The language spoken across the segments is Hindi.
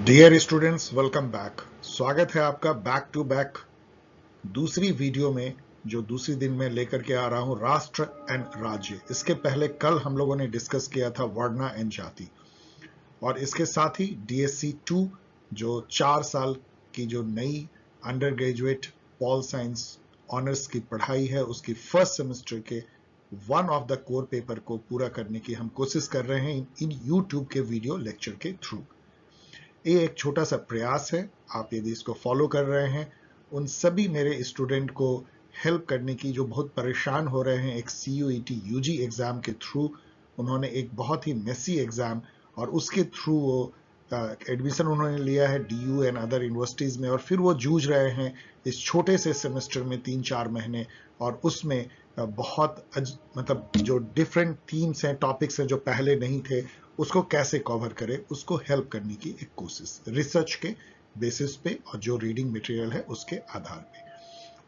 Dear students, welcome back. स्वागत है आपका बैक टू बैक दूसरी वीडियो में, जो दूसरी दिन में लेकर के आ रहा हूं राष्ट्र एंड राज्य। इसके पहले कल हम लोगों ने डिस्कस किया था वर्ण एंड जाति, और इसके साथ ही DSC 2 जो 4 साल की जो नई under graduate pol science honours की पढ़ाई है, उसकी फर्स्ट सेमेस्टर के one of the core paper को पूरा करने की हम कोशिश कर रहे हैं इन यूट्यूब के वीडियो लेक्चर के थ्रू। ये एक छोटा सा प्रयास है। आप यदि इसको फॉलो कर रहे हैं, उन सभी मेरे स्टूडेंट को हेल्प करने की जो बहुत परेशान हो रहे हैं एक CUET UG एग्जाम के थ्रू। उन्होंने एक बहुत ही मेसी एग्जाम और उसके थ्रू वो एडमिशन उन्होंने लिया है DU एंड अदर यूनिवर्सिटीज में, और फिर वो जूझ रहे हैं इस छोटे से सेमेस्टर में 3-4 महीने, और उसमें बहुत मतलब जो डिफरेंट थीम्स हैं, टॉपिक्स हैं जो पहले नहीं थे, उसको कैसे कवर करें, उसको हेल्प करने की एक कोशिश रिसर्च के बेसिस पे और जो रीडिंग मटेरियल है उसके आधार पे।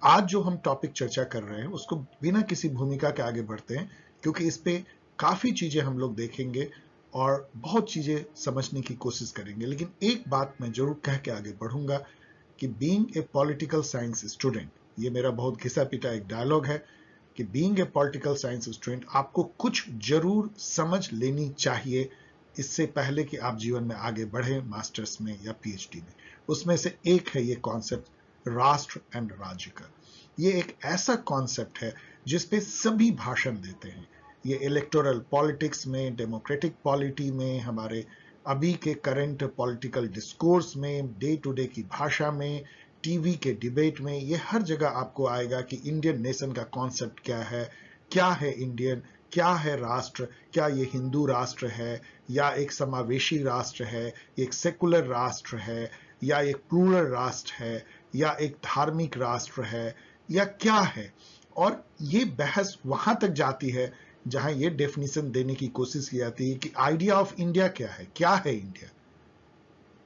आज जो हम टॉपिक चर्चा कर रहे हैं उसको बिना किसी भूमिका के आगे बढ़ते हैं, क्योंकि इस पे काफी चीजें हम लोग देखेंगे और बहुत चीजें समझने की कोशिश करेंगे। लेकिन एक बात मैं जरूर कह के आगे बढ़ूंगा कि being a political science student, ये मेरा बहुत घिसा पिटा एक डायलॉग है कि being a political science student आपको कुछ जरूर समझ लेनी चाहिए इससे पहले कि आप जीवन में आगे बढ़े मास्टर्स में या PhD में। उसमें से एक है ये कॉन्सेप्ट राष्ट्र एंड राज्य का। ये एक ऐसा कॉन्सेप्ट है जिसपे सभी भाषण देते हैं। ये इलेक्टोरल पॉलिटिक्स में, डेमोक्रेटिक पॉलिटी में, हमारे अभी के करंट पॉलिटिकल डिस्कोर्स में, डे टू डे की भाषा में, टीवी के डिबेट में, ये हर जगह आपको आएगा कि इंडियन नेशन का कॉन्सेप्ट क्या है इंडियन, क्या है राष्ट्र, क्या ये हिंदू राष्ट्र है या एक समावेशी राष्ट्र है, एक सेकुलर राष्ट्र है या एक प्लूरल राष्ट्र है या एक धार्मिक राष्ट्र है या क्या है। और ये बहस वहां तक जाती है जहां ये डेफिनेशन देने की कोशिश की जाती है कि आइडिया ऑफ इंडिया क्या है इंडिया,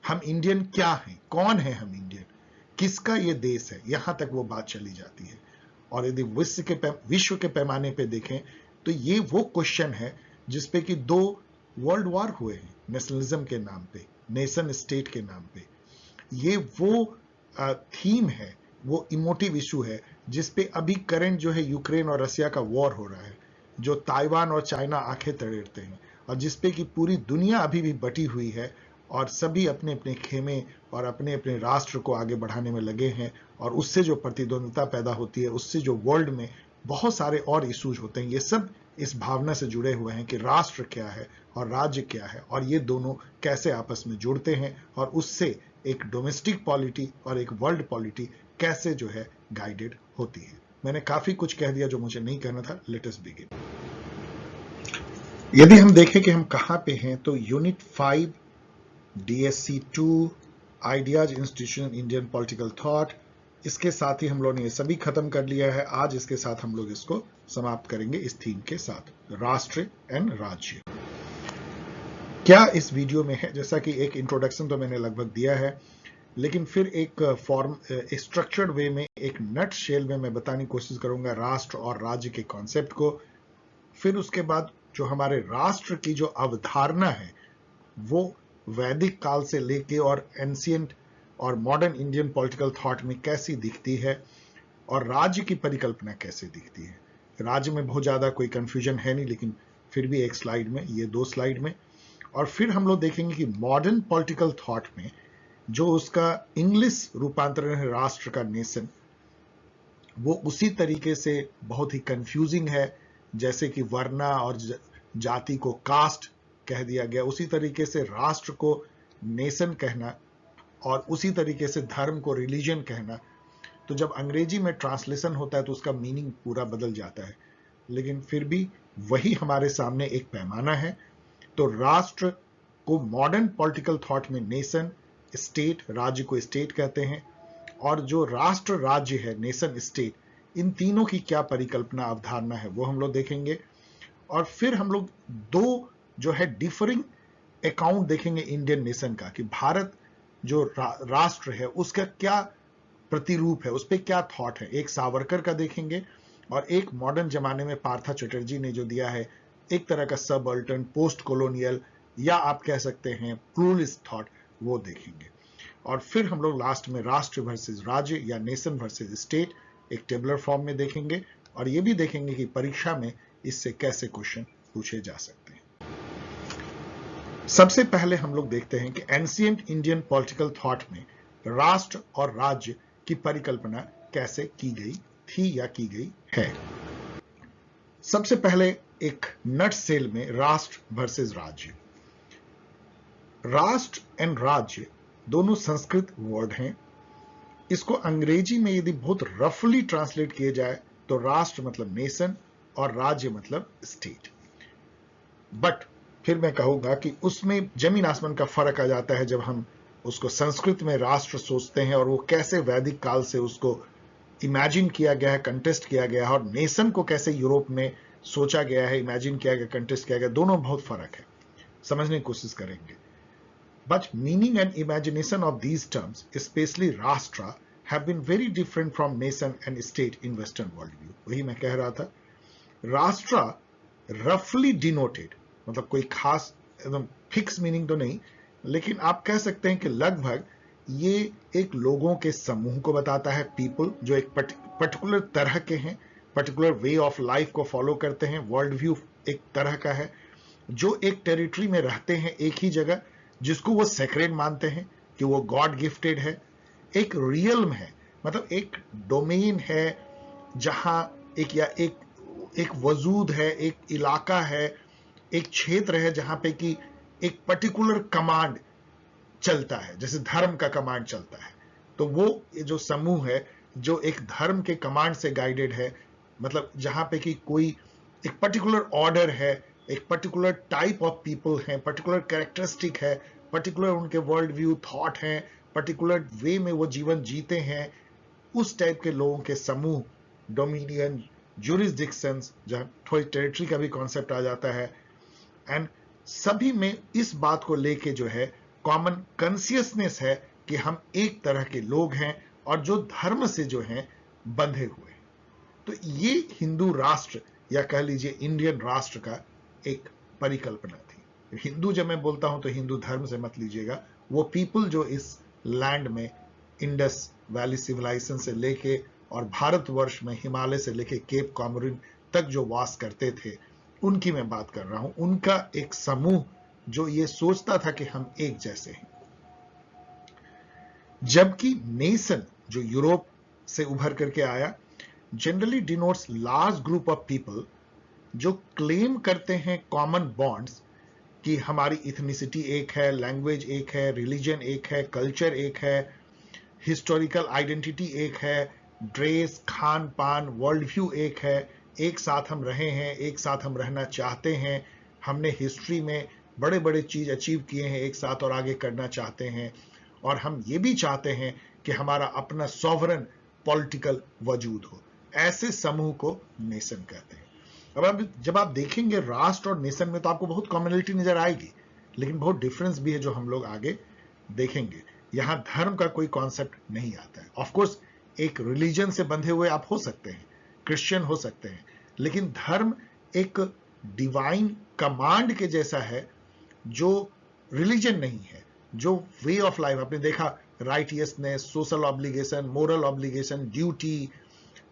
हम इंडियन क्या हैं, कौन है हम इंडियन, किसका ये देश है, यहां तक वो बात चली जाती है। और यदि विश्व के पैमाने पे देखें तो ये वो क्वेश्चन है जिसपे कि 2 वर्ल्ड वॉर हुए हैं नेशनलिज्म के नाम पे, नेशन स्टेट के नाम पे। ये वो थीम है, वो इमोटिव इशू है जिसपे अभी करंट जो है यूक्रेन और रसिया का वॉर हो रहा है, जो ताइवान और चाइना आंखें तड़ेड़ते हैं, और जिसपे कि पूरी दुनिया अभी भी बटी हुई है और सभी अपने अपने खेमे और अपने अपने राष्ट्र को आगे बढ़ाने में लगे हैं। और उससे जो प्रतिद्वंदिता पैदा होती है, उससे जो वर्ल्ड में बहुत सारे और इश्यूज होते हैं, ये सब इस भावना से जुड़े हुए हैं कि राष्ट्र क्या है और राज्य क्या है, और ये दोनों कैसे आपस में जुड़ते हैं, और उससे एक डोमेस्टिक पॉलिटी और एक वर्ल्ड पॉलिटी कैसे जो है गाइडेड होती है। मैंने काफी कुछ कह दिया जो मुझे नहीं कहना था। Let us begin. यदि हम देखें कि हम कहां पे हैं, तो unit 5 DSC 2 ideas institution Indian political thought, इसके साथ ही हम लोगों ने ये सभी खत्म कर लिया है। आज इसके साथ हम लोग इसको समाप्त करेंगे इस थीम के साथ, राष्ट्र एंड राज्य। क्या इस वीडियो में है, जैसा कि एक इंट्रोडक्शन तो मैंने लगभग दिया है, लेकिन फिर एक फॉर्म स्ट्रक्चर्ड वे में, एक नट शेल में मैं बताने की कोशिश करूंगा राष्ट्र और राज्य के कॉन्सेप्ट को। फिर उसके बाद जो हमारे राष्ट्र की जो अवधारणा है वो वैदिक काल से लेके और एंशिएंट और मॉडर्न इंडियन पॉलिटिकल थॉट में कैसी दिखती है, और राज्य की परिकल्पना कैसे दिखती है। राज्य में बहुत ज्यादा कोई कंफ्यूजन है नहीं, लेकिन फिर भी एक स्लाइड में, ये 2 स्लाइड में। और फिर हम लोग देखेंगे कि मॉडर्न पॉलिटिकल थॉट में जो उसका इंग्लिश रूपांतरण है राष्ट्र का, नेशन, वो उसी तरीके से बहुत ही कंफ्यूजिंग है जैसे कि वर्ना और जाति को कास्ट कह दिया गया, उसी तरीके से राष्ट्र को नेशन कहना, और उसी तरीके से धर्म को रिलीजन कहना। तो जब अंग्रेजी में ट्रांसलेशन होता है तो उसका मीनिंग पूरा बदल जाता है, लेकिन फिर भी वही हमारे सामने एक पैमाना है। तो राष्ट्र को मॉडर्न पॉलिटिकल थॉट में नेशन, स्टेट, राज्य को स्टेट कहते हैं, और जो राष्ट्र राज्य है, नेशन स्टेट, इन तीनों की क्या परिकल्पना अवधारणा है वो हम लोग देखेंगे। और फिर हम लोग 2 जो है डिफरिंग अकाउंट देखेंगे इंडियन नेशन का, कि भारत जो राष्ट्र है उसका क्या प्रतिरूप है, उस पर क्या थॉट है। एक सावरकर का देखेंगे और एक मॉडर्न जमाने में पार्था चटर्जी ने जो दिया है, एक तरह का सबअल्टर्न पोस्ट कॉलोनियल, या आप कह सकते हैं प्लूरलिस्ट थॉट, वो देखेंगे। और फिर हम लोग लास्ट में राष्ट्र वर्सेस राज्य या नेशन वर्सेस स्टेट एक टेबुलर फॉर्म में देखेंगे, और ये भी देखेंगे कि परीक्षा में इससे कैसे क्वेश्चन पूछे जा सकते हैं। सबसे पहले हम लोग देखते हैं कि एंशिएंट इंडियन पॉलिटिकल थॉट में राष्ट्र और राज्य की परिकल्पना कैसे की गई थी या की गई है। सबसे पहले एक नट सेल में राष्ट्र वर्सेस राज्य। राष्ट्र एंड राज्य दोनों संस्कृत वर्ड हैं। इसको अंग्रेजी में यदि बहुत रफली ट्रांसलेट किया जाए तो राष्ट्र मतलब नेशन और राज्य मतलब स्टेट। बट फिर मैं कहूंगा कि उसमें जमीन आसमान का फर्क आ जाता है जब हम उसको संस्कृत में राष्ट्र सोचते हैं, और वो कैसे वैदिक काल से उसको इमेजिन किया गया है, कंटेस्ट किया गया है, और नेशन को कैसे यूरोप में सोचा गया है, इमेजिन किया गया, कंटेस्ट किया गया, दोनों बहुत फर्क है, समझने की कोशिश करेंगे। But meaning and imagination of these terms, especially Rashtra, have been very different from nation and state in Western worldview. वही मैं कह रहा था, Rashtra roughly denoted, मतलब कोई खास एकदम फिक्स मीनिंग तो नहीं, लेकिन आप कह सकते हैं कि लगभग ये एक लोगों के समूह को बताता है, पीपल जो एक पर्टिकुलर तरह के हैं, पर्टिकुलर वे ऑफ लाइफ को फॉलो करते हैं, वर्ल्ड व्यू एक तरह का है, जो एक टेरिटरी में रहते हैं एक ही जगह, जिसको वो सेक्रेड मानते हैं कि वो गॉड गिफ्टेड है, एक रियल्म है, मतलब एक डोमेन है जहां एक वजूद है, एक इलाका है, एक क्षेत्र है जहां पे कि एक पर्टिकुलर कमांड चलता है, जैसे धर्म का कमांड चलता है। तो वो जो समूह है जो एक धर्म के कमांड से गाइडेड है, मतलब जहां पे कि कोई एक पर्टिकुलर ऑर्डर है, एक पर्टिकुलर टाइप ऑफ पीपल हैं, पर्टिकुलर कैरेक्टरिस्टिक है, पर्टिकुलर उनके वर्ल्ड व्यू थॉट हैं, पर्टिकुलर वे में वो जीवन जीते हैं, उस टाइप के लोगों के समूह, डोमिनियन, ज्यूरिसडिक्शंस, जहां थोड़ी टेरिटरी का भी कॉन्सेप्ट आ जाता है, एंड सभी में इस बात को लेके जो है कॉमन कॉन्शियसनेस है कि हम एक तरह के लोग हैं और जो धर्म से जो हैं बंधे हुए। तो ये हिंदू राष्ट्र या कह लीजिए इंडियन राष्ट्र का एक परिकल्पना थी। हिंदू जब मैं बोलता हूं तो हिंदू धर्म से मत लीजिएगा, वो पीपल जो इस लैंड में इंडस वैली सिविलाइजेशन से लेके और भारतवर्ष में हिमालय से लेके केप कॉमोरिन तक जो वास करते थे, उनकी मैं बात कर रहा हूं। उनका एक समूह जो ये सोचता था कि हम एक जैसे हैं। जबकि नेशन जो यूरोप से उभर करके आया generally denotes large group of people जो क्लेम करते हैं कॉमन बॉन्ड्स कि हमारी इथनिसिटी एक है, लैंग्वेज एक है, रिलीजन एक है, कल्चर एक है, हिस्टोरिकल आइडेंटिटी एक है, ड्रेस, खान पान, वर्ल्ड व्यू एक है, एक साथ हम रहे हैं, एक साथ हम रहना चाहते हैं, हमने हिस्ट्री में बड़े बड़े चीज अचीव किए हैं एक साथ और आगे करना चाहते हैं, और हम ये भी चाहते हैं कि हमारा अपना सॉवरन पॉलिटिकल वजूद हो। ऐसे समूह को नेशन कहते हैं। अब जब आप देखेंगे राष्ट्र और नेशन में तो आपको बहुत कॉमनलिटी नजर आएगी, लेकिन बहुत डिफरेंस भी है जो हम लोग आगे देखेंगे। यहां धर्म का कोई कॉन्सेप्ट नहीं आता है। ऑफ कोर्स एक रिलीजन से बंधे हुए आप हो सकते हैं, क्रिश्चियन हो सकते हैं, लेकिन धर्म एक डिवाइन कमांड के जैसा है जो रिलीजन नहीं है, जो वे ऑफ लाइफ। आपने देखा righteousness, social obligation, moral obligation, duty,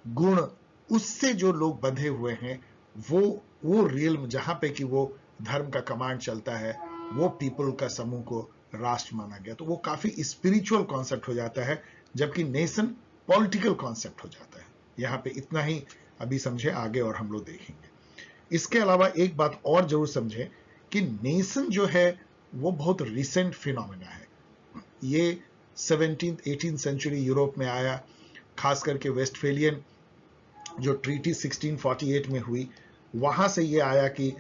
गुण, उससे जो लोग बंधे हुए हैं वो रियल जहां पे कि वो धर्म का कमांड चलता है, वो पीपल का समूह को राष्ट्र माना गया। तो वो काफी स्पिरिचुअल कॉन्सेप्ट हो जाता है, जबकि नेशन पॉलिटिकल कॉन्सेप्ट हो जाता है। यहां पे इतना ही अभी समझे, आगे और हम लोग देखेंगे। इसके अलावा एक बात और जरूर समझे कि नेशन जो है वो बहुत रिसेंट फिनोमेना है। ये 17th 18th सेंचुरी यूरोप में आया, खास करके वेस्टफेलियन जो ट्रीटी 1648 में हुई, वहां से ये आया कि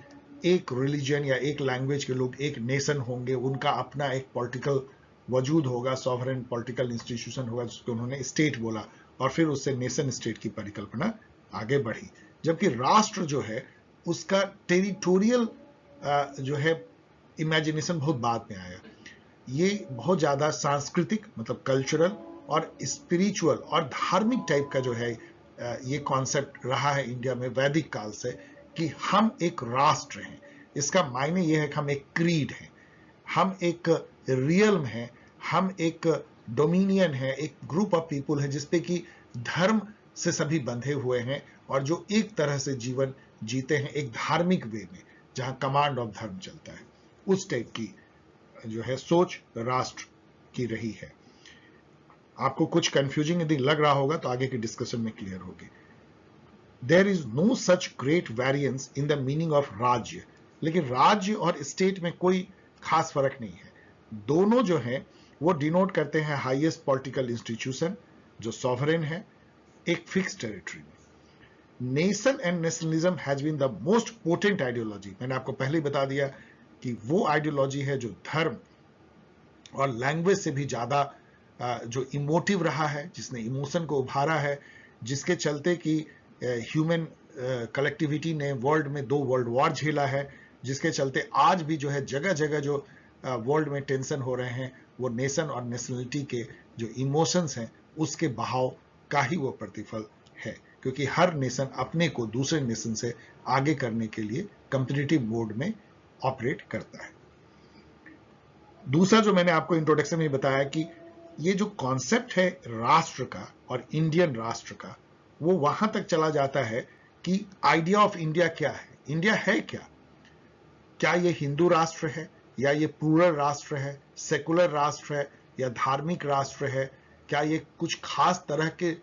एक रिलीजन या एक लैंग्वेज के लोग एक नेशन होंगे, उनका अपना एक पॉलिटिकल वजूद होगा, सॉवरेन पॉलिटिकल इंस्टीट्यूशन होगा, जिसको उन्होंने स्टेट बोला, और फिर उससे नेशन स्टेट की परिकल्पना आगे बढ़ी। जबकि राष्ट्र जो है उसका टेरिटोरियल जो है इमेजिनेशन बहुत बाद में आया। ये बहुत ज्यादा सांस्कृतिक मतलब कल्चरल और स्पिरिचुअल और धार्मिक टाइप का जो है ये कॉन्सेप्ट रहा है इंडिया में वैदिक काल से कि हम एक राष्ट्र हैं। इसका मायने ये है कि हम एक क्रीड हैं, हम एक रियल्म हैं, हम एक डोमिनियन है, एक ग्रुप ऑफ पीपुल है जिसपे कि धर्म से सभी बंधे हुए हैं और जो एक तरह से जीवन जीते हैं एक धार्मिक वे में, जहां कमांड ऑफ धर्म चलता है। उस टाइप की जो है सोच राष्ट्र की रही है। आपको कुछ कंफ्यूजिंग यदि लग रहा होगा तो आगे के डिस्कशन में क्लियर होगी। There is no such great variance in the meaning of rajya, लेकिन राज्य और स्टेट में कोई खास फर्क नहीं है। दोनों जो है वो डिनोट करते हैं हाईएस्ट पॉलिटिकल इंस्टीट्यूशन जो सॉवरेन है एक फिक्स टेरिटरी में। Nation and nationalism has been the most potent ideology. मैंने आपको पहले ही बता दिया कि वो आइडियोलॉजी है जो धर्म और लैंग्वेज से भी ज्यादा जो इमोटिव रहा है, जिसने इमोशन को उभारा है, जिसके चलते कि ह्यूमन कलेक्टिविटी ने वर्ल्ड में 2 वर्ल्ड वॉर झेला है, जिसके चलते आज भी जो है जगह जगह जो वर्ल्ड में टेंशन हो रहे हैं वो नेशन और नेशनलिटी के जो इमोशंस हैं उसके बहाव का ही वो प्रतिफल है, क्योंकि हर नेशन अपने को दूसरे नेशन से आगे करने के लिए कॉम्पिटिटिव मोड में ऑपरेट करता है। दूसरा जो मैंने आपको इंट्रोडक्शन में बताया कि ये जो कॉन्सेप्ट है राष्ट्र का और इंडियन राष्ट्र का, वो वहां तक चला जाता है कि आइडिया ऑफ इंडिया क्या है, इंडिया है क्या, क्या ये हिंदू राष्ट्र है या ये प्लूरल राष्ट्र है, सेकुलर राष्ट्र है या धार्मिक राष्ट्र है, क्या ये कुछ खास तरह के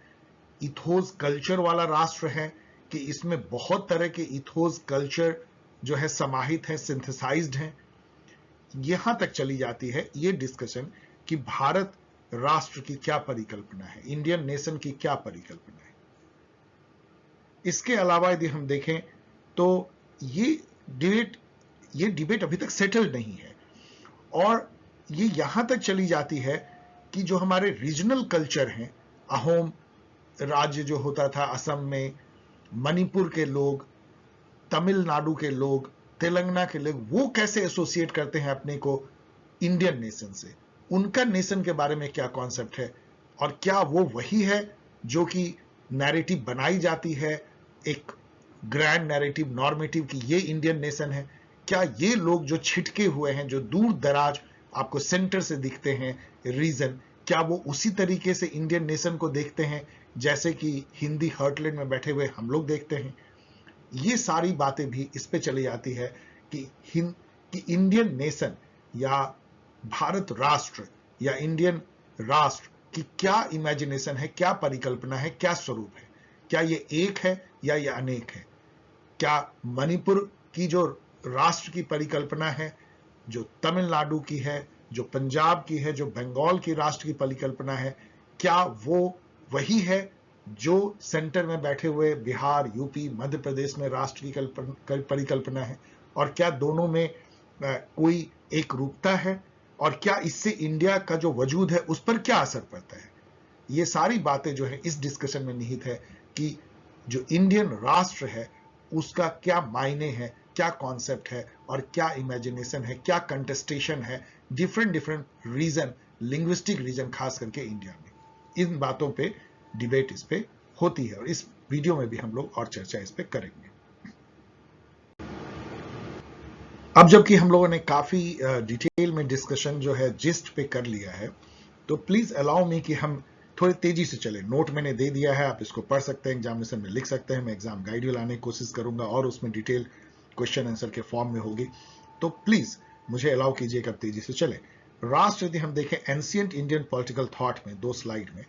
इथोस कल्चर वाला राष्ट्र है कि इसमें बहुत तरह के इथोस कल्चर जो है समाहित है, सिंथेसाइज्ड है। यहां तक चली जाती है ये डिस्कशन कि भारत राष्ट्र की क्या परिकल्पना है, इंडियन नेशन की क्या परिकल्पना है। इसके अलावा यदि हम देखें तो ये डिबेट अभी तक सेटल्ड नहीं है और ये यहां तक चली जाती है कि जो हमारे रीजनल कल्चर हैं, अहोम राज्य जो होता था असम में, मणिपुर के लोग, तमिलनाडु के लोग, तेलंगाना के लोग, वो कैसे एसोसिएट करते हैं अपने को इंडियन नेशन से, उनका नेशन के बारे में क्या कॉन्सेप्ट है और क्या वो वही है जो कि नैरेटिव बनाई जाती है, एक ग्रैंड नैरेटिव नॉर्मेटिव कि ये इंडियन नेशन है। क्या ये लोग जो छिटके हुए हैं, जो दूर दराज आपको सेंटर से दिखते हैं रीजन, क्या वो उसी तरीके से इंडियन नेशन को देखते हैं जैसे कि हिंदी हर्टलैंड में बैठे हुए हम लोग देखते हैं। ये सारी बातें भी इस पे चली जाती है कि इंडियन नेशन या भारत राष्ट्र या इंडियन राष्ट्र की क्या इमेजिनेशन है, क्या परिकल्पना है, क्या स्वरूप है, क्या ये एक है या ये अनेक है। क्या मणिपुर की जो राष्ट्र की परिकल्पना है, जो तमिलनाडु की है, जो पंजाब की है, जो बंगाल की राष्ट्र की परिकल्पना है, क्या वो वही है जो सेंटर में बैठे हुए बिहार, यूपी, मध्य प्रदेश में राष्ट्र की परिकल्पना है, और क्या दोनों में कोई एक रूपता है, और क्या इससे इंडिया का जो वजूद है उस पर क्या असर पड़ता है। ये सारी बातें जो है इस डिस्कशन में निहित है कि जो इंडियन राष्ट्र है उसका क्या मायने है, क्या कॉन्सेप्ट है और क्या इमेजिनेशन है, क्या कंटेस्टेशन है डिफरेंट रीजन, लिंग्विस्टिक रीजन खास करके इंडिया में। इन बातों पे डिबेट इस पे होती है और इस वीडियो में भी हम लोग और चर्चा इस पे करेंगे। अब जबकि हम लोगों ने काफी डिटेल में डिस्कशन जो है जिस्ट पे कर लिया है, तो प्लीज अलाउ मी कि हम थोड़ी तेजी से चले। नोट मैंने दे दिया है, आप इसको पढ़ सकते हैं, एग्जामिनेशन में लिख सकते हैं। मैं एग्जाम गाइड लाने की कोशिश करूंगा और उसमें डिटेल क्वेश्चन आंसर के फॉर्म में होगी, तो प्लीज मुझे अलाउ कीजिए कि अब तेजी से चले। राष्ट्र यदि हम देखें एंशिएंट इंडियन पॉलिटिकल थॉट में 2 स्लाइड में,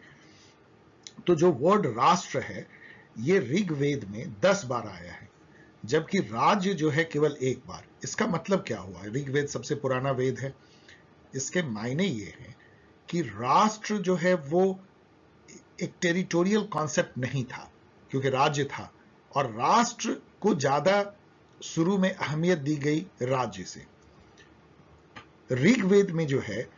तो जो वर्ड राष्ट्र है ये ऋग्वेद में 10 बार आया है, जबकि राज्य जो है केवल 1 बार। इसका मतलब क्या हुआ? ऋग्वेद सबसे पुराना वेद है, इसके मायने ये हैं कि राष्ट्र जो है वो एक टेरिटोरियल कॉन्सेप्ट नहीं था, क्योंकि राज्य था और राष्ट्र को ज्यादा शुरू में अहमियत दी गई राज्य से। ऋग्वेद में जो है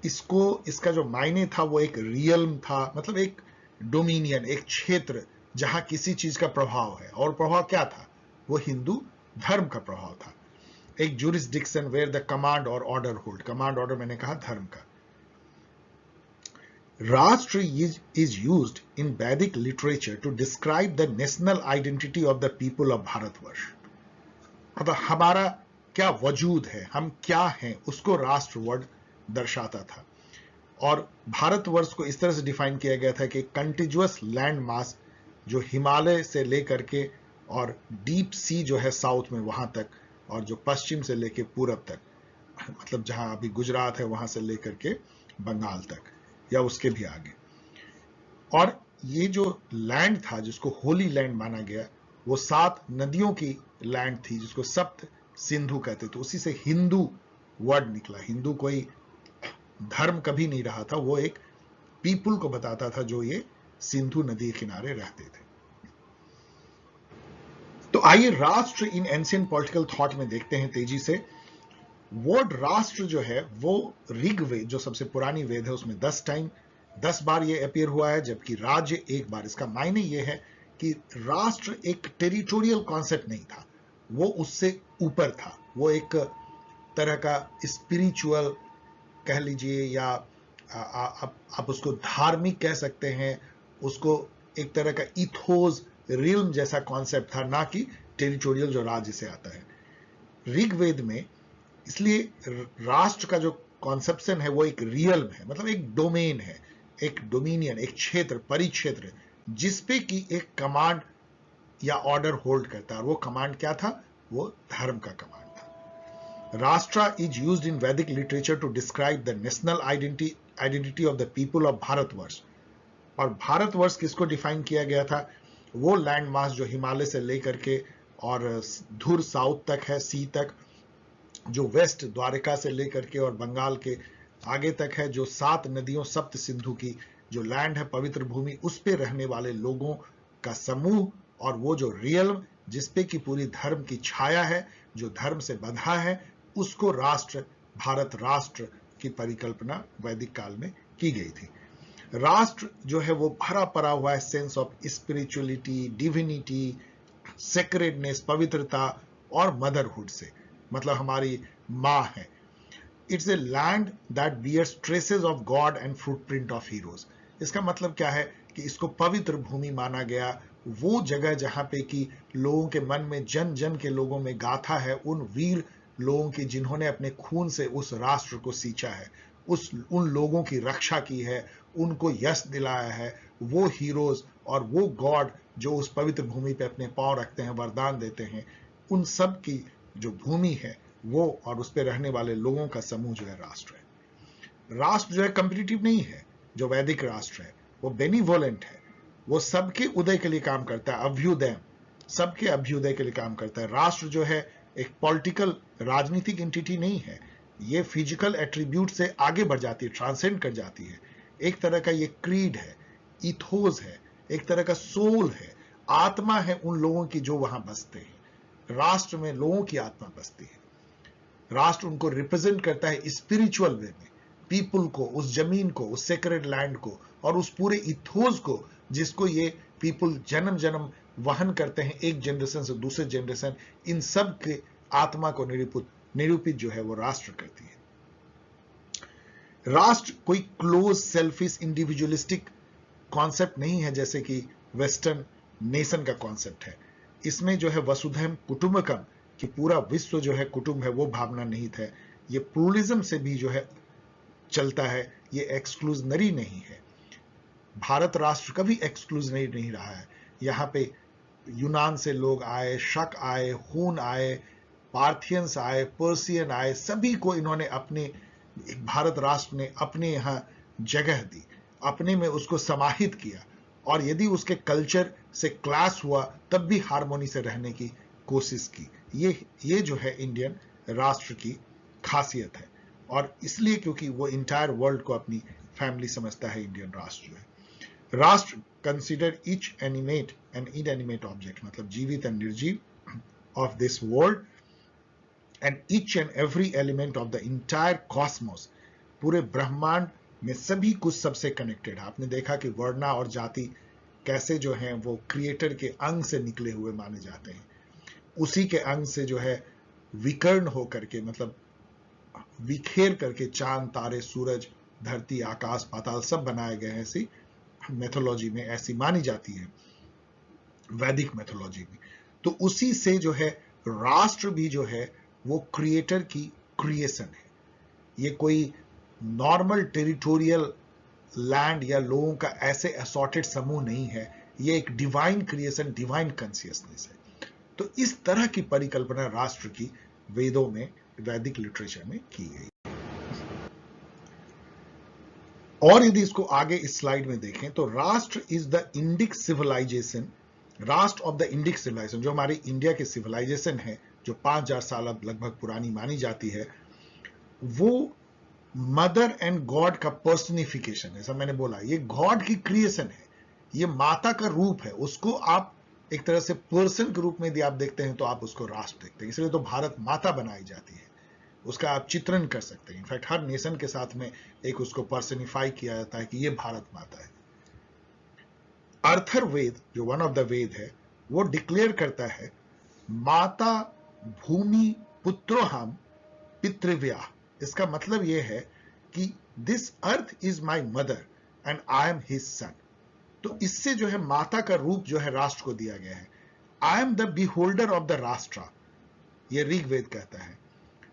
इसका जो मायने था वो एक रियल्म था, मतलब एक डोमिनियन, एक क्षेत्र जहां किसी चीज का प्रभाव है, और प्रभाव क्या था? वो हिंदू धर्म का प्रभाव था। एक जुरिस्डिक्शन वेयर द कमांड और ऑर्डर होल्ड, कमांड ऑर्डर मैंने कहा धर्म का। राष्ट्र is used in Vedic literature to describe the national identity of the people of Bharatvarsh. मतलब हमारा क्या वजूद है, हम क्या हैं, उसको राष्ट्र वर्ड दर्शाता था। और भारतवर्ष को इस तरह से डिफाइन किया गया था कि कंटिन्यूअस लैंड मास जो हिमालय से लेकर के और डीप सी जो है साउथ में वहां तक, और जो पश्चिम से लेकर पूरब तक, मतलब जहां अभी गुजरात है वहां से लेकर के बंगाल तक या उसके भी आगे। और ये जो लैंड था जिसको होली लैंड माना गया, वो 7 नदियों की लैंड थी जिसको सप्त सिंधु कहते थे। उसी से हिंदू वर्ड निकला। हिंदू कोई धर्म कभी नहीं रहा था, वो एक पीपुल को बताता था जो ये सिंधु नदी के किनारे रहते थे। तो आइए राष्ट्र इन एंशिएंट पॉलिटिकल थॉट में देखते हैं तेजी से। वर्ड राष्ट्र जो है वो ऋग्वेद जो सबसे पुरानी वेद है उसमें 10 बार ये अपीयर हुआ है, जबकि राज्य 1 बार। इसका मायने ये है कि राष्ट्र एक टेरिटोरियल कॉन्सेप्ट नहीं था, वो उससे ऊपर था। वो एक तरह का स्पिरिचुअल कह लीजिए या आप उसको धार्मिक कह सकते हैं, उसको एक तरह का इथोस रिल्म जैसा कॉन्सेप्ट था, ना कि टेरिटोरियल जो राज्य से आता है ऋग्वेद में। इसलिए राष्ट्र का जो कॉन्सेप्शन है वो एक रियल्म है, मतलब एक डोमेन है, एक डोमिनियन, एक क्षेत्र, परिक्षेत्र जिसपे की एक कमांड या ऑर्डर होल्ड करता है। और वो कमांड क्या था? वो धर्म का कमांड था। राष्ट्र is used in Vedic literature to describe the national identity of the people of Bharatvarsha. और भारतवर्ष किसको डिफाइन किया गया था? वो लैंड मास जो हिमालय से लेकर के और धुर साउथ तक है, सी तक, जो वेस्ट द्वारका से लेकर के और बंगाल के आगे तक है, जो 7 नदियों सप्त सिंधु की जो लैंड है, पवित्र भूमि, उस पे रहने वाले लोगों का समूह, और वो जो रियल्म जिसपे की पूरी धर्म की छाया है, जो धर्म से बंधा है, उसको राष्ट्र, भारत राष्ट्र की परिकल्पना वैदिक काल में की गई थी। राष्ट्र जो है वो भरा पड़ा हुआ है sense of spirituality, divinity, sacredness, पवित्रता और मदरहुड से, मतलब हमारी माँ है। It's a land that bears traces of God and footprint of heroes. इसका मतलब क्या है कि इसको पवित्र भूमि माना गया, वो जगह जहां पे कि लोगों के मन में, जन जन के लोगों में गाथा है उन वीर लोगों की जिन्होंने अपने खून से उस राष्ट्र को सींचा है, उन लोगों की रक्षा की है, उनको यश दिलाया है, वो हीरोज और वो गॉड जो उस पवित्र भूमि पे अपने पांव रखते हैं, वरदान देते हैं, उन सब की जो भूमि है वो और उस पे रहने वाले लोगों का समूह जो है राष्ट्र है। राष्ट्र जो है कॉम्पिटिटिव नहीं है। जो वैदिक राष्ट्र है वो बेनिवोलेंट है, वो सबके उदय के लिए काम करता है, अभ्युदय, सबके अभ्युदय के लिए काम करता है। राष्ट्र जो है एक पॉलिटिकल राजनीतिक एंटिटी नहीं है, ये फिजिकल एट्रीब्यूट से आगे बढ़ जाती है, ट्रांसेंड कर जाती है। एक तरह का ये क्रीड है, इथोस है, एक तरह का सोल है, आत्मा है उन लोगों की जो वहां बसते हैं। राष्ट्र में लोगों की आत्मा बसती है। राष्ट्र उनको रिप्रेजेंट करता है स्पिरिचुअल वे में, पीपुल को, उस जमीन को, उस सेक्रेड लैंड को और उस पूरे इथोस को जिसको ये पीपुल जन्म जन्म वहन करते हैं, एक जनरेशन से दूसरे जनरेशन, इन सब के आत्मा को निरूपित जो है वो राष्ट्र करती है। राष्ट्र कोई क्लोज सेल्फिश इंडिविजुअलिस्टिक कॉन्सेप्ट नहीं है जैसे कि वेस्टर्न नेशन का कॉन्सेप्ट है। इसमें जो है वसुधैव कुटुंबकम कि पूरा विश्व जो है कुटुंब है, वो भावना नहीं है। ये प्लूरलिज्म से भी जो है चलता है, ये एक्सक्लूजनरी नहीं है। भारत राष्ट्र कभी एक्सक्लूजनरी नहीं रहा है। यहाँ पे यूनान से लोग आए, शक आए, हून आए, पार्थियंस आए, पर्सियन आए, सभी को इन्होंने अपने, भारत राष्ट्र ने अपने यहाँ जगह दी, अपने में उसको समाहित किया, और यदि उसके कल्चर से क्लैश हुआ तब भी हार्मोनी से रहने की कोशिश की। ये जो है इंडियन राष्ट्र की खासियत है, और इसलिए क्योंकि वो इंटायर वर्ल्ड को अपनी फैमिली समझता है इंडियन राष्ट्र जो है। राष्ट्र consider each animate and inanimate object, मतलब जीवित एंड निर्जीव of this world and each and every element of the entire Cosmos, पूरे ब्रह्मांड में सभी कुछ सबसे कनेक्टेड है। आपने देखा कि वर्णा और जाति कैसे जो हैं वो क्रिएटर के अंग से निकले हुए माने जाते हैं, उसी के अंग से जो है विकर्ण होकर के, मतलब विखेर करके चांद, तारे, सूरज, धरती, आकाश, पाताल सब बनाए गए हैं। ऐसी मैथोलॉजी में ऐसी मानी जाती है, वैदिक मैथोलॉजी में। तो उसी से जो है राष्ट्र भी जो है वो क्रिएटर की क्रिएशन है। ये कोई नॉर्मल टेरिटोरियल लैंड या लोगों का ऐसे असॉर्टेड समूह नहीं है, ये एक डिवाइन क्रिएशन, डिवाइन कॉन्शियसनेस है। तो इस तरह की परिकल्पना राष्ट्र की वेदों में, वैदिक लिटरेचर में की गई। और यदि इसको आगे इस स्लाइड में देखें तो राष्ट्र इज द इंडिक सिविलाइजेशन, राष्ट्र ऑफ द इंडिक सिविलाइजेशन, जो हमारी इंडिया की सिविलाइजेशन है, जो 5000 साल अब लगभग पुरानी मानी जाती है, वो मदर एंड गॉड का पर्सनिफिकेशन है। ऐसा मैंने बोला, ये गॉड की क्रिएशन है, ये माता का रूप है। उसको आप एक तरह से पर्सन के रूप में यदि आप देखते हैं तो आप उसको राष्ट्र देखते हैं। इसलिए तो भारत माता बनाई जाती है, उसका आप चित्रण कर सकते हैं। इनफैक्ट हर नेशन के साथ में एक उसको पर्सनिफाई किया जाता है कि ये भारत माता है। अर्थववेद, जो वन ऑफ द वेद है, वो डिक्लेयर करता है माता भूमि पुत्रोहम पितृव्या। इसका मतलब यह है कि this earth is my mother and I am his son. तो इससे जो है माता का रूप जो है राष्ट्र को दिया गया है। I am the beholder of the राष्ट्र, ये ऋग्वेद कहता है,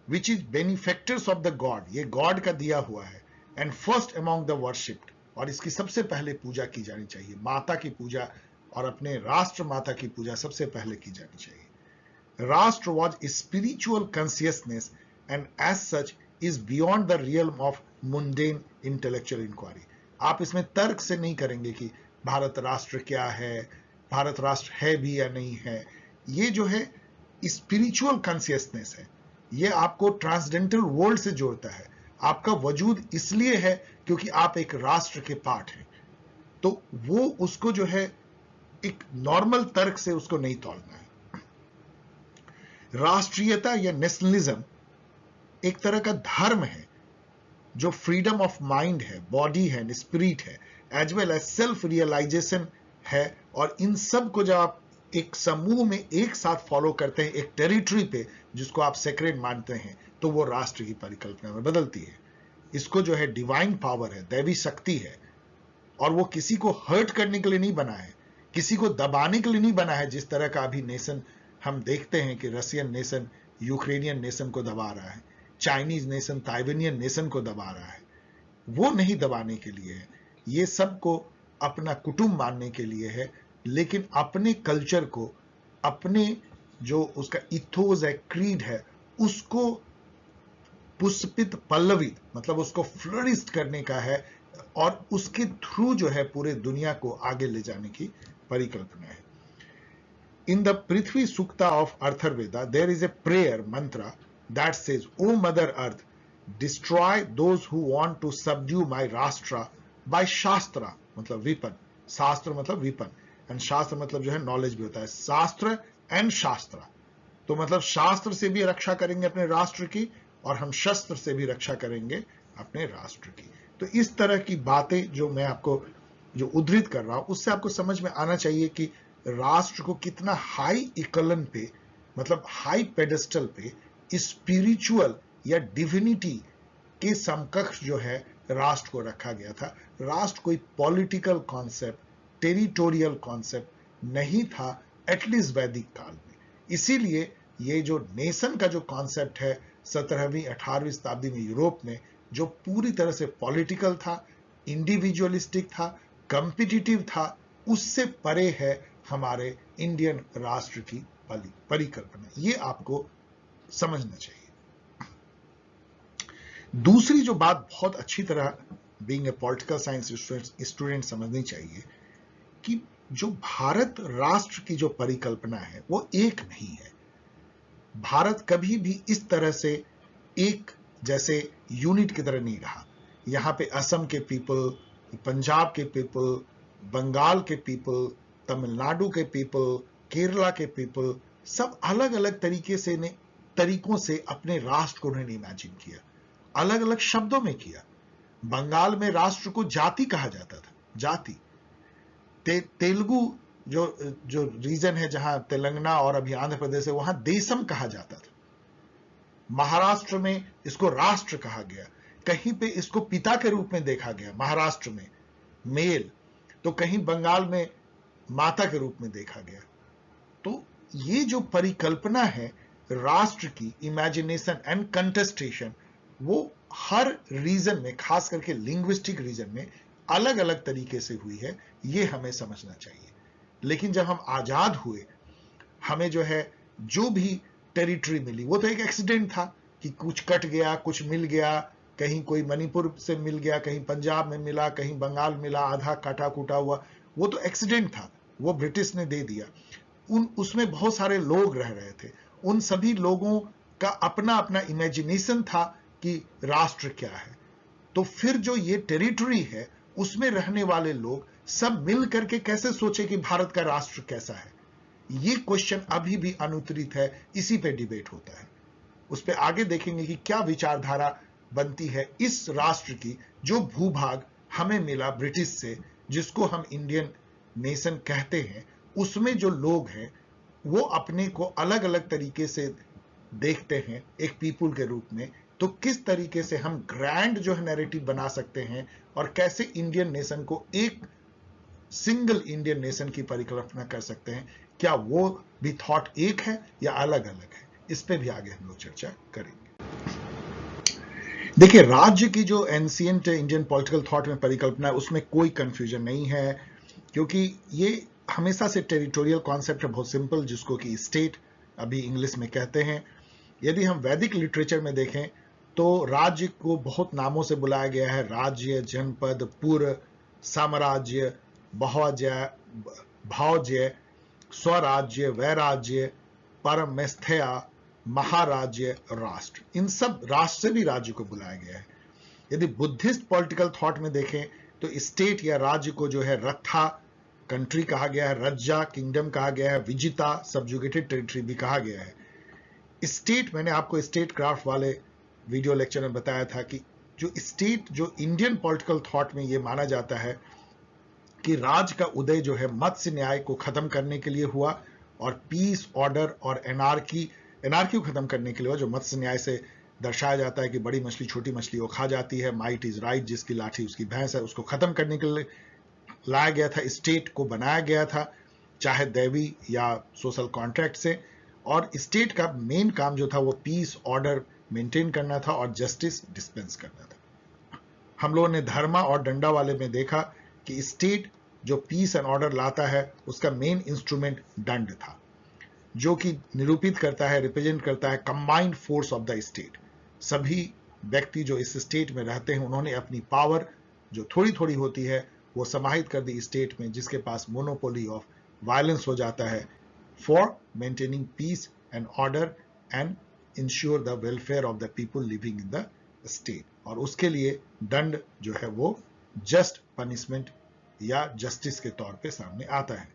which is benefactors of the god, ये गॉड का दिया हुआ है, and first among the worshipped, और इसकी सबसे पहले पूजा की जानी चाहिए। माता की पूजा और अपने राष्ट्र माता की पूजा सबसे पहले की जानी चाहिए। Rashtra was spiritual consciousness and as such is beyond the realm of mundane intellectual inquiry. आप इसमें तर्क से नहीं करेंगे कि भारत राष्ट्र क्या है, भारत राष्ट्र है भी या नहीं है। ये जो है स्पिरिचुअल कॉन्शियसनेस है, ये आपको ट्रांसडेंटल वर्ल्ड से जोड़ता है। आपका वजूद इसलिए है क्योंकि आप एक राष्ट्र के पार्ट हैं। तो वो उसको जो है एक नॉर्मल तर्क से उसको नहीं तोड़ना है। राष्ट्रीयता या नेशनलिज्म एक तरह का धर्म है, जो फ्रीडम ऑफ माइंड है, बॉडी है, स्पिरिट है, as well as self realisation है। और इन सब को जब आप एक समूह में एक साथ फॉलो करते हैं, एक टेरिटरी पे जिसको आप सेक्रेड मानते हैं, तो वो राष्ट्र की परिकल्पना में बदलती है। इसको जो है डिवाइन पावर है, दैवी शक्ति है, और वो किसी को हर्ट करने के लिए नहीं बना है, किसी को दबाने के लिए नहीं बना है। जिस तरह का अभी नेशन हम देखते हैं कि रशियन नेशन यूक्रेनियन नेशन को दबा रहा है, चाइनीज नेशन ताइवानियन नेशन को दबा रहा है, वो नहीं दबाने के लिए है। ये सबको अपना कुटुंब मानने के लिए है, लेकिन अपने कल्चर को, अपने जो उसका इथोस है, क्रीड है, उसको पुष्पित पल्लवित, मतलब उसको फ्लरिस्ट करने का है, और उसके थ्रू जो है पूरे दुनिया को आगे ले जाने की परिकल्पना है। In the Prithvi Sukta of Atharvaveda, there is a prayer mantra that says, O Mother Earth, destroy those who want to subdue my Rashtra by Shastra, मतलब विपन, शास्त्र मतलब विपन, एंड शास्त्र मतलब जो है नॉलेज भी होता है, शास्त्र एंड शास्त्र। तो मतलब शास्त्र से भी रक्षा करेंगे अपने राष्ट्र की, और हम शस्त्र से भी रक्षा करेंगे अपने राष्ट्र की। तो इस तरह की बातें जो मैं आपको जो उद्धृत कर रहा हूं, उससे आपको समझ में आना चाहिए कि राष्ट्र को कितना हाई इकलन पे, मतलब हाई पेडेस्टल पे स्पिरिचुअल या डिविनिटी के समकक्ष जो है राष्ट्र को रखा गया था। राष्ट्र कोई पॉलिटिकल कॉन्सेप्ट, टेरिटोरियल कॉन्सेप्ट नहीं था, एटलीस्ट वैदिक काल में। इसीलिए ये जो नेशन का जो कॉन्सेप्ट है 17वीं 18वीं शताब्दी में यूरोप में, जो पूरी तरह से पॉलिटिकल था, इंडिविजुअलिस्टिक था, कॉम्पिटिटिव था, उससे परे है हमारे इंडियन राष्ट्र की परिकल्पना। ये आपको समझना चाहिए। दूसरी जो बात बहुत अच्छी तरह being a political science student समझनी चाहिए कि जो भारत राष्ट्र की जो परिकल्पना है वो एक नहीं है। भारत कभी भी इस तरह से एक जैसे यूनिट की तरह नहीं रहा। यहाँ पे असम के पीपल, पंजाब के पीपल, बंगाल के पीपल, तमिलनाडु के पीपल, केरला के पीपल, सब अलग अलग तरीकों से अपने राष्ट्र को उन्होंने इमेजिन किया, अलग अलग शब्दों में किया। बंगाल में राष्ट्र को जाति कहा जाता था, जाति। तेलुगु जो रीजन है जहां तेलंगाना और अभी आंध्र प्रदेश है, वहां देशम कहा जाता था। महाराष्ट्र में इसको राष्ट्र कहा गया, कहीं पे इसको पिता के रूप में देखा गया, महाराष्ट्र में मेल, तो कहीं बंगाल में माता के रूप में देखा गया। तो ये जो परिकल्पना है राष्ट्र की, इमेजिनेशन एंड कंटेस्टेशन, वो हर रीजन में, खास करके लिंग्विस्टिक रीजन में अलग अलग तरीके से हुई है, ये हमें समझना चाहिए। लेकिन जब हम आजाद हुए, हमें जो है जो भी टेरिटरी मिली वो तो एक एक्सीडेंट था कि कुछ कट गया, कुछ मिल गया, कहीं कोई मणिपुर से मिल गया, कहीं पंजाब में मिला, कहीं बंगाल मिला, आधा काटा कूटा हुआ, वो तो एक्सीडेंट था, वो ब्रिटिश ने दे दिया। उसमें बहुत सारे लोग रह रहे थे, उन सभी लोगों का अपना अपना इमेजिनेशन था कि राष्ट्र क्या है। तो फिर जो ये टेरिटरी है उसमें रहने वाले लोग सब मिल करके कैसे सोचे कि भारत का राष्ट्र कैसा है, ये क्वेश्चन अभी भी अनुत्तरित है, इसी पे डिबेट होता है। उस पे आगे देखेंगे कि क्या विचारधारा बनती है इस राष्ट्र की जो भूभाग हमें मिला ब्रिटिश से, जिसको हम इंडियन नेशन कहते हैं। उसमें जो लोग हैं वो अपने को अलग अलग तरीके से देखते हैं एक पीपुल के रूप में। तो किस तरीके से हम ग्रैंड जो है नैरेटिव बना सकते हैं और कैसे इंडियन नेशन को एक सिंगल इंडियन नेशन की परिकल्पना कर सकते हैं, क्या वो भी थॉट एक है या अलग अलग है, इस पे भी आगे हम लोग चर्चा करेंगे। देखिए, राज्य की जो एंशिएंट इंडियन पॉलिटिकल थॉट में परिकल्पना है उसमें कोई कंफ्यूजन नहीं है, क्योंकि ये हमेशा से टेरिटोरियल कॉन्सेप्ट है, बहुत सिंपल, जिसको कि स्टेट अभी इंग्लिश में कहते हैं। यदि हम वैदिक लिटरेचर में देखें तो राज्य को बहुत नामों से बुलाया गया है, राज्य, जनपद, पुर, साम्राज्य, भावज्य, स्वराज्य, वैराज्य, परमेस्थया, महाराज्य, राष्ट्र, इन सब राष्ट्र से भी राज्य को बुलाया गया है। यदि बुद्धिस्ट पॉलिटिकल थॉट में देखें तो स्टेट या राज्य को जो है रथा कंट्री कहा गया है, रज्जा किंगडम कहा गया है, विजिता सबजुगेटेड टेरिटरी भी कहा गया है। स्टेट, मैंने आपको स्टेट क्राफ्ट वाले वीडियो लेक्चर में बताया था कि जो स्टेट, जो इंडियन पॉलिटिकल थॉट में ये माना जाता है कि राज का उदय जो है मत्स्य न्याय को खत्म करने के लिए हुआ और पीस, ऑर्डर और एनार्की को खत्म करने के लिए हुआ, जो मत्स्य न्याय से दर्शाया जाता है कि बड़ी मछली छोटी मछली को खा जाती है, माइट इज राइट, जिसकी लाठी उसकी भैंस है, उसको खत्म करने के लिए लाया गया था, स्टेट को बनाया गया था, चाहे दैवी या सोशल कॉन्ट्रैक्ट से। और स्टेट का मेन काम जो था वो पीस, ऑर्डर मेंटेन करना था और जस्टिस डिस्पेंस करना था। हम लोगों ने धर्मा और डंडा वाले में देखा कि स्टेट जो पीस एंड ऑर्डर लाता है उसका मेन इंस्ट्रूमेंट दंड था, जो कि निरूपित करता है, रिप्रेजेंट करता है combined force of the state. सभी व्यक्ति जो इस स्टेट में रहते हैं उन्होंने अपनी पावर जो थोड़ी थोड़ी होती है वो समाहित कर दी स्टेट में, जिसके पास मोनोपोली ऑफ वायलेंस हो जाता है for maintaining peace and order and ensure the welfare of the people living in the state. और उसके लिए दंड जो है वो जस्ट पनिशमेंट या जस्टिस के तौर पे सामने आता है।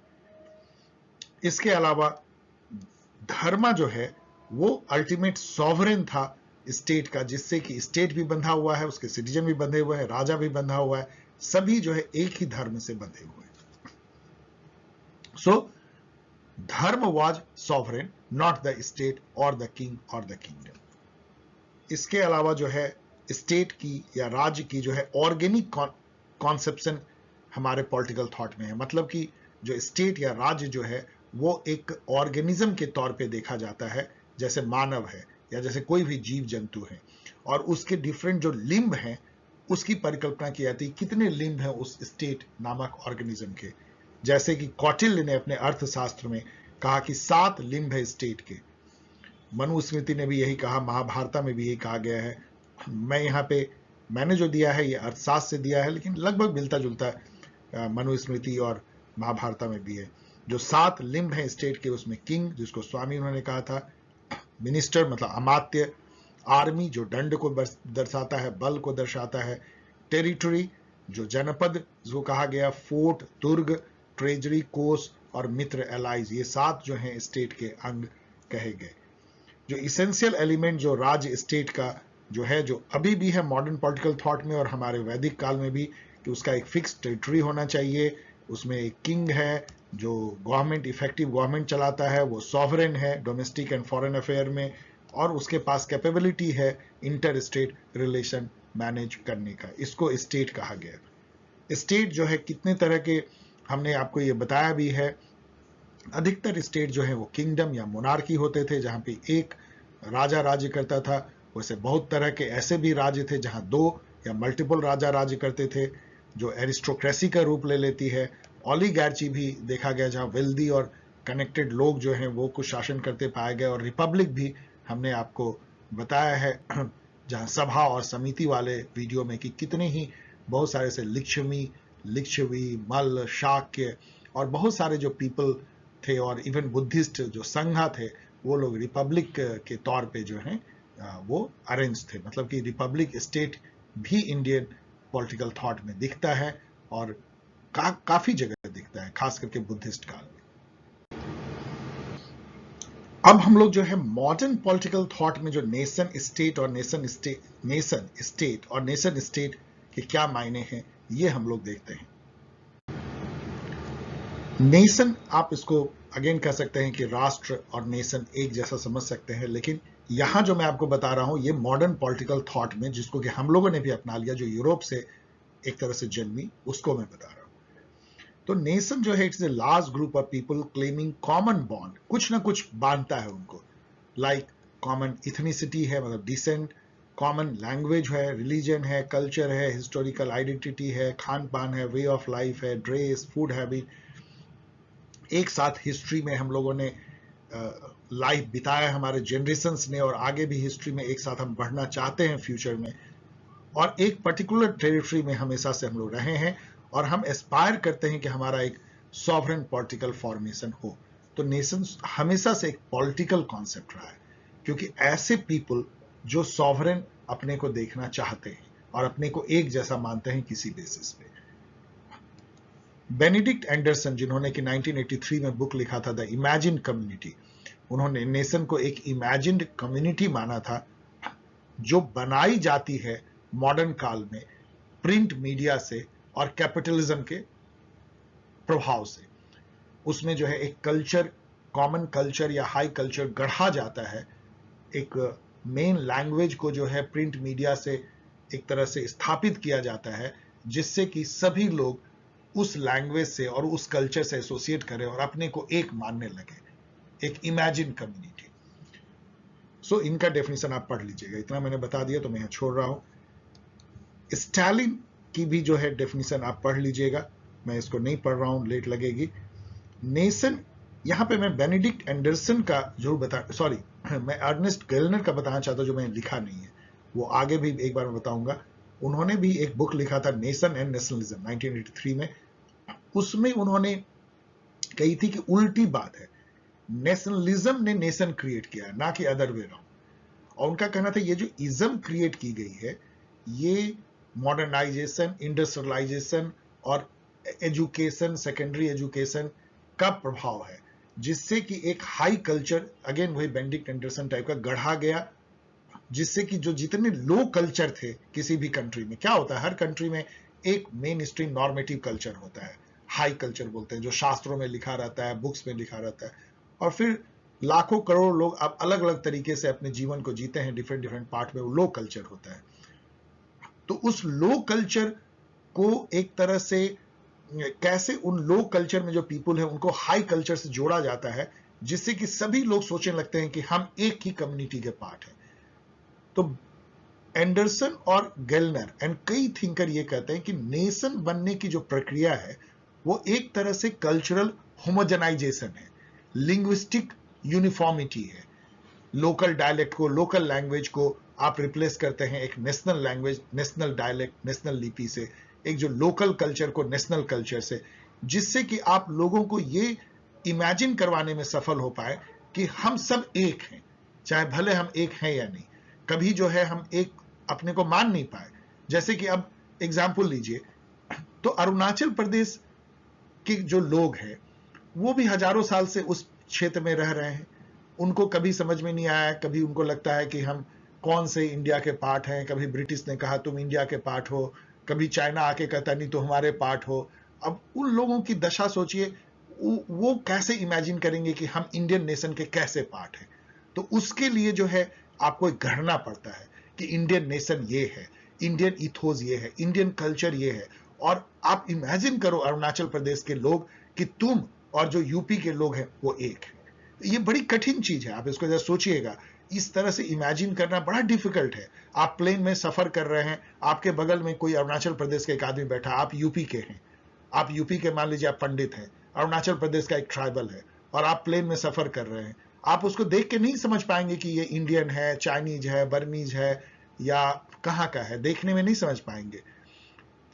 इसके अलावा धर्म जो है वो अल्टीमेट सॉवरेन था स्टेट का, जिससे कि स्टेट भी बंधा हुआ है, उसके सिटीजन भी बंधे हुए हैं, राजा भी बंधा हुआ है, सभी जो है एक ही धर्म से बंधे हुए हैं। सो धर्म was sovereign, not the state और द किंग और द किंगडम। इसके अलावा जो है स्टेट की या राज्य की जो है ऑर्गेनिक कॉन्सेप्शन हमारे पॉलिटिकल थॉट में है, मतलब कि जो स्टेट या राज्य जो है वो एक ऑर्गेनिज्म के तौर पे देखा जाता है, जैसे मानव है या जैसे कोई भी जीव जंतु है, और उसके डिफरेंट जो लिम्ब हैं उसकी परिकल्पना की जाती है, कितने लिम्ब हैं उस स्टेट नामक ऑर्गेनिज्म के। जैसे कि कौटिल्य ने अपने अर्थशास्त्र में कहा कि 7 लिम्ब है स्टेट के। मनुस्मृति ने भी यही कहा, महाभारत में भी यही कहा गया है। मैं यहाँ पे मैंने जो दिया है ये अर्थशास्त्र से दिया है, लेकिन लगभग मिलता जुलता मनुस्मृति और महाभारत में भी है। जो 7 लिम्ब हैं स्टेट के, उसमें किंग जिसको स्वामी उन्होंने कहा था, मिनिस्टर मतलब अमात्य, आर्मी जो दंड को दर्शाता है, बल को दर्शाता है, टेरिटरी जो जनपद जो कहा गया, फोर्ट, दुर्ग, ट्रेजरी, कोस और मित्र एलाइज, ये 7 जो हैं स्टेट के अंग कहे गए। जो इसेंशियल एलिमेंट जो राज्य स्टेट का जो है, जो अभी भी है मॉडर्न पॉलिटिकल थॉट में और हमारे वैदिक काल में भी, कि उसका एक फिक्स टेरिटरी होना चाहिए, उसमें एक किंग है जो गवर्नमेंट, इफेक्टिव गवर्नमेंट चलाता है, वो सॉवरेन है डोमेस्टिक एंड फॉरेन अफेयर में, और उसके पास कैपेबिलिटी है इंटर स्टेट रिलेशन मैनेज करने का, इसको स्टेट कहा गया। स्टेट जो है कितने तरह के हमने आपको ये बताया भी है। अधिकतर स्टेट जो है वो किंगडम या मोनार्की होते थे, जहां पे एक राजा राज्य करता था वैसे बहुत तरह के ऐसे भी राज्य थे जहां 2 या मल्टीपल राजा राज्य करते थे, जो एरिस्टोक्रेसी का रूप ले लेती है। ओलिगार्ची भी देखा गया जहां वेल्दी और कनेक्टेड लोग जो हैं वो कुछ शासन करते पाए गए। और रिपब्लिक भी हमने आपको बताया है जहां सभा और समिति वाले वीडियो में कि कितने ही बहुत सारे से लिच्छवी, मल्ल, शाक्य और बहुत सारे जो पीपल थे और इवन बुद्धिस्ट जो संघा थे, वो लोग रिपब्लिक के तौर पे जो हैं वो अरेंज थे। मतलब कि रिपब्लिक स्टेट भी इंडियन पॉलिटिकल थॉट में दिखता है और काफी जगह दिखता है, खास करके बुद्धिस्ट काल में। अब हम लोग जो है मॉडर्न पॉलिटिकल थॉट में जो नेशन स्टेट और नेशन स्टेट के क्या मायने हैं, ये हम लोग देखते हैं। नेशन, आप इसको अगेन कह सकते हैं कि राष्ट्र और नेशन एक जैसा समझ सकते हैं, लेकिन यहां जो मैं आपको बता रहा हूं ये मॉडर्न पॉलिटिकल थॉट में, जिसको कि हम लोगों ने भी अपना लिया, जो यूरोप से एक तरह से जन्मी, उसको मैं बता रहा हूं। तो नेशन जो है, it's a large group of people claiming common bond, कुछ ना कुछ बांधता है उनको, लाइक कॉमन इथनिसिटी है, मतलब डिसेंट, कॉमन लैंग्वेज है, रिलीजन है, कल्चर है, हिस्टोरिकल आइडेंटिटी है, खान पान है, वे ऑफ लाइफ है, ड्रेस, फूड हैबिट, एक साथ हिस्ट्री में हम लोगों ने लाइफ बिताया, हमारे जनरेशंस ने, और आगे भी हिस्ट्री में एक साथ हम बढ़ना चाहते हैं फ्यूचर में, और एक पर्टिकुलर टेरिटरी में हमेशा से हम लोग रहे हैं, और हम एस्पायर करते हैं कि हमारा एक सॉवरेन पॉलिटिकल फॉर्मेशन हो। तो नेशन हमेशा से एक पॉलिटिकल कॉन्सेप्ट रहा है, क्योंकि ऐसे पीपल जो सॉवरेन अपने को देखना चाहते हैं और अपने को एक जैसा मानते हैं किसी बेसिस पे। बेनेडिक्ट एंडरसन, जिन्होंने कि 1983 में बुक लिखा था द इमेजिन्ड कम्युनिटी, उन्होंने नेशन को एक इमेजिन्ड कम्युनिटी माना था, जो बनाई जाती है मॉडर्न काल में प्रिंट मीडिया से और कैपिटलिज्म के प्रभाव से। उसमें जो है एक कल्चर, कॉमन कल्चर या हाई कल्चर गढ़ा जाता है, एक मेन लैंग्वेज को जो है प्रिंट मीडिया से एक तरह से स्थापित किया जाता है, जिससे कि सभी लोग उस लैंग्वेज से और उस कल्चर से एसोसिएट करें और अपने को एक मानने लगे, एक इमेजिन कम्युनिटी। सो इनका डेफिनेशन आप पढ़ लीजिएगा, इतना मैंने बता दिया तो मैं यहां छोड़ रहा हूं। स्टालिन की भी जो है डेफिनेशन आप पढ़ लीजिएगा, मैं इसको नहीं पढ़ रहा हूं, लेट लगेगी। नेशन, यहां पे मैं बेनेडिक्ट एंडरसन का जरूर मैं अर्नेस्ट गेलनर का बताना चाहता हूं, जो मैंने लिखा नहीं है, वो आगे भी एक बार मैं बताऊंगा। उन्होंने भी एक बुक लिखा था नेशन एंड नेशनलिज्म 1983 में, उसमें उन्होंने कही थी कि उल्टी बात है, नेशनलिज्म ने नेशन क्रिएट किया है, ना कि अदर वे राउंड। और उनका कहना था ये जो इज्म क्रिएट की गई है, ये मॉडर्नाइजेशन, इंडस्ट्रियलाइजेशन और एजुकेशन, सेकेंडरी एजुकेशन का प्रभाव है, जिससे कि एक हाई कल्चर, अगेन वही बेनेडिक्ट एंडरसन टाइप का गढ़ा गया, जिससे कि जो जितने लो कल्चर थे किसी भी कंट्री में, क्या होता है हर कंट्री में एक मेन स्ट्रीम नॉर्मेटिव कल्चर होता है, हाई कल्चर बोलते हैं, जो शास्त्रों में लिखा रहता है, बुक्स में लिखा रहता है, और फिर लाखों करोड़ लोग अब अलग अलग तरीके से अपने जीवन को जीते हैं, डिफरेंट डिफरेंट पार्ट में, वो लो कल्चर होता है। तो उस लो कल्चर को एक तरह से कैसे उन लो कल्चर में जो पीपल है उनको हाई कल्चर से जोड़ा जाता है, जिससे कि सभी लोग सोचने लगते हैं कि हम एक ही कम्युनिटी के पार्ट हैं। तो एंडरसन और गेलनर एंड कई थिंकर ये कहते हैं कि नेशन बनने की जो प्रक्रिया है वो एक तरह से कल्चरल होमोजेनाइजेशन है, लिंग्विस्टिक यूनिफॉर्मिटी है। लोकल डायलेक्ट को, लोकल लैंग्वेज को आप रिप्लेस करते हैं एक national language, national dialect, national लिपि से, एक जो लोकल कल्चर को नेशनल कल्चर से, जिससे कि आप लोगों को ये इमेजिन करवाने में सफल हो पाए कि हम सब एक हैं, चाहे भले हम एक हैं या नहीं। कभी जो है हम एक अपने को मान नहीं पाए। जैसे कि अब एग्जाम्पल लीजिए, तो अरुणाचल प्रदेश के जो लोग हैं वो भी हजारों साल से उस क्षेत्र में रह रहे हैं, उनको कभी समझ में नहीं आया, कभी उनको लगता है कि हम कौन से इंडिया के पार्ट हैं, कभी ब्रिटिश ने कहा तुम इंडिया के पार्ट हो, कभी चाइना आके कहता नहीं तो हमारे पार्ट हो। अब उन लोगों की दशा सोचिए, वो कैसे इमेजिन करेंगे कि हम इंडियन नेशन के कैसे पार्ट हैं। तो उसके लिए जो है आपको गढ़ना पड़ता है कि इंडियन नेशन ये है, इंडियन इथोस ये है, इंडियन कल्चर ये है। और आप इमेजिन करो अरुणाचल प्रदेश के लोग कि तुम और जो यूपी के लोग हैं वो एक है। ये बड़ी कठिन चीज है, आप इसको जरा सोचिएगा। इस तरह से इमेजिन करना बड़ा डिफिकल्ट है। आप प्लेन में सफर कर रहे हैं, आपके बगल में कोई अरुणाचल प्रदेश का एक आदमी बैठा, आप यूपी के हैं, आप यूपी के मान लीजिए आप पंडित हैं, अरुणाचल प्रदेश का एक ट्राइबल है और आप प्लेन में सफर कर रहे हैं। आप उसको देख के नहीं समझ पाएंगे कि ये इंडियन है, चाइनीज है, बर्मीज है या कहाँ का है, देखने में नहीं समझ पाएंगे।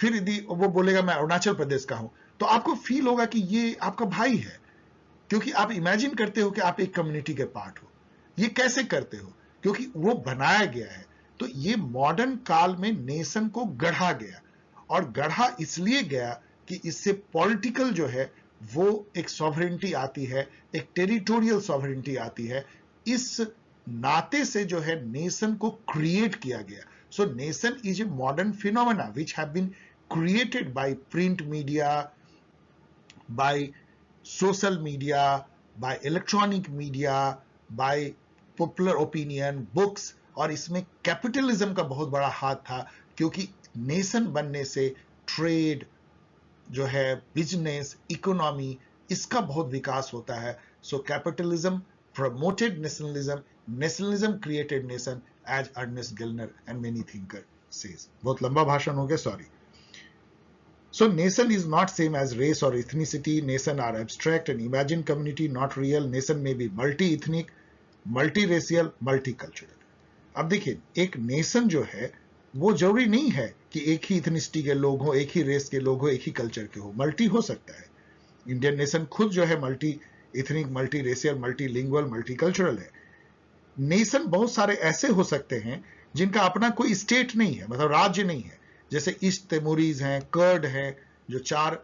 फिर यदि वो बोलेगा मैं अरुणाचल प्रदेश का हूं, तो आपको फील होगा कि ये आपका भाई है, क्योंकि आप इमेजिन करते हो कि आप एक कम्युनिटी के पार्ट हो। ये कैसे करते हो? क्योंकि वो बनाया गया है। तो ये मॉडर्न काल में नेशन को गढ़ा गया, और गढ़ा इसलिए गया कि इससे पॉलिटिकल जो है वो एक सॉवरेंटी आती है, एक टेरिटोरियल सॉवरेंटी आती है। इस नाते से जो है नेशन को क्रिएट किया गया। So nation is a modern phenomena which have been created by print media, by social media, by electronic media, by popular opinion, books. और इसमें कैपिटलिज्म का बहुत बड़ा हाथ था, क्योंकि नेशन बनने से ट्रेड जो है, बिजनेस, इकोनॉमी, इसका बहुत विकास होता है। So capitalism promoted nationalism, nationalism created nation, as Ernest Gellner and many thinker says. बहुत लंबा भाषण हो गया, sorry. So nation is not same as race or ethnicity. Nation are abstract and imagined community, not real. Nation may be multi-ethnic, multi-racial, multicultural. अब देखिए, एक नेशन जो है वो जरूरी नहीं है कि एक ही इथनिसिटी के लोग हो, एक ही रेस के लोग हो, एक ही कल्चर के हो। मल्टी हो सकता है। इंडियन नेशन खुद जो है multi ethnic, multi racial, multi lingual, multi cultural है। नेशन बहुत सारे ऐसे हो सकते हैं जिनका अपना कोई स्टेट नहीं है, मतलब राज्य नहीं है। जैसे ईस्ट तिमोरीज हैं, कर्ड हैं, जो 4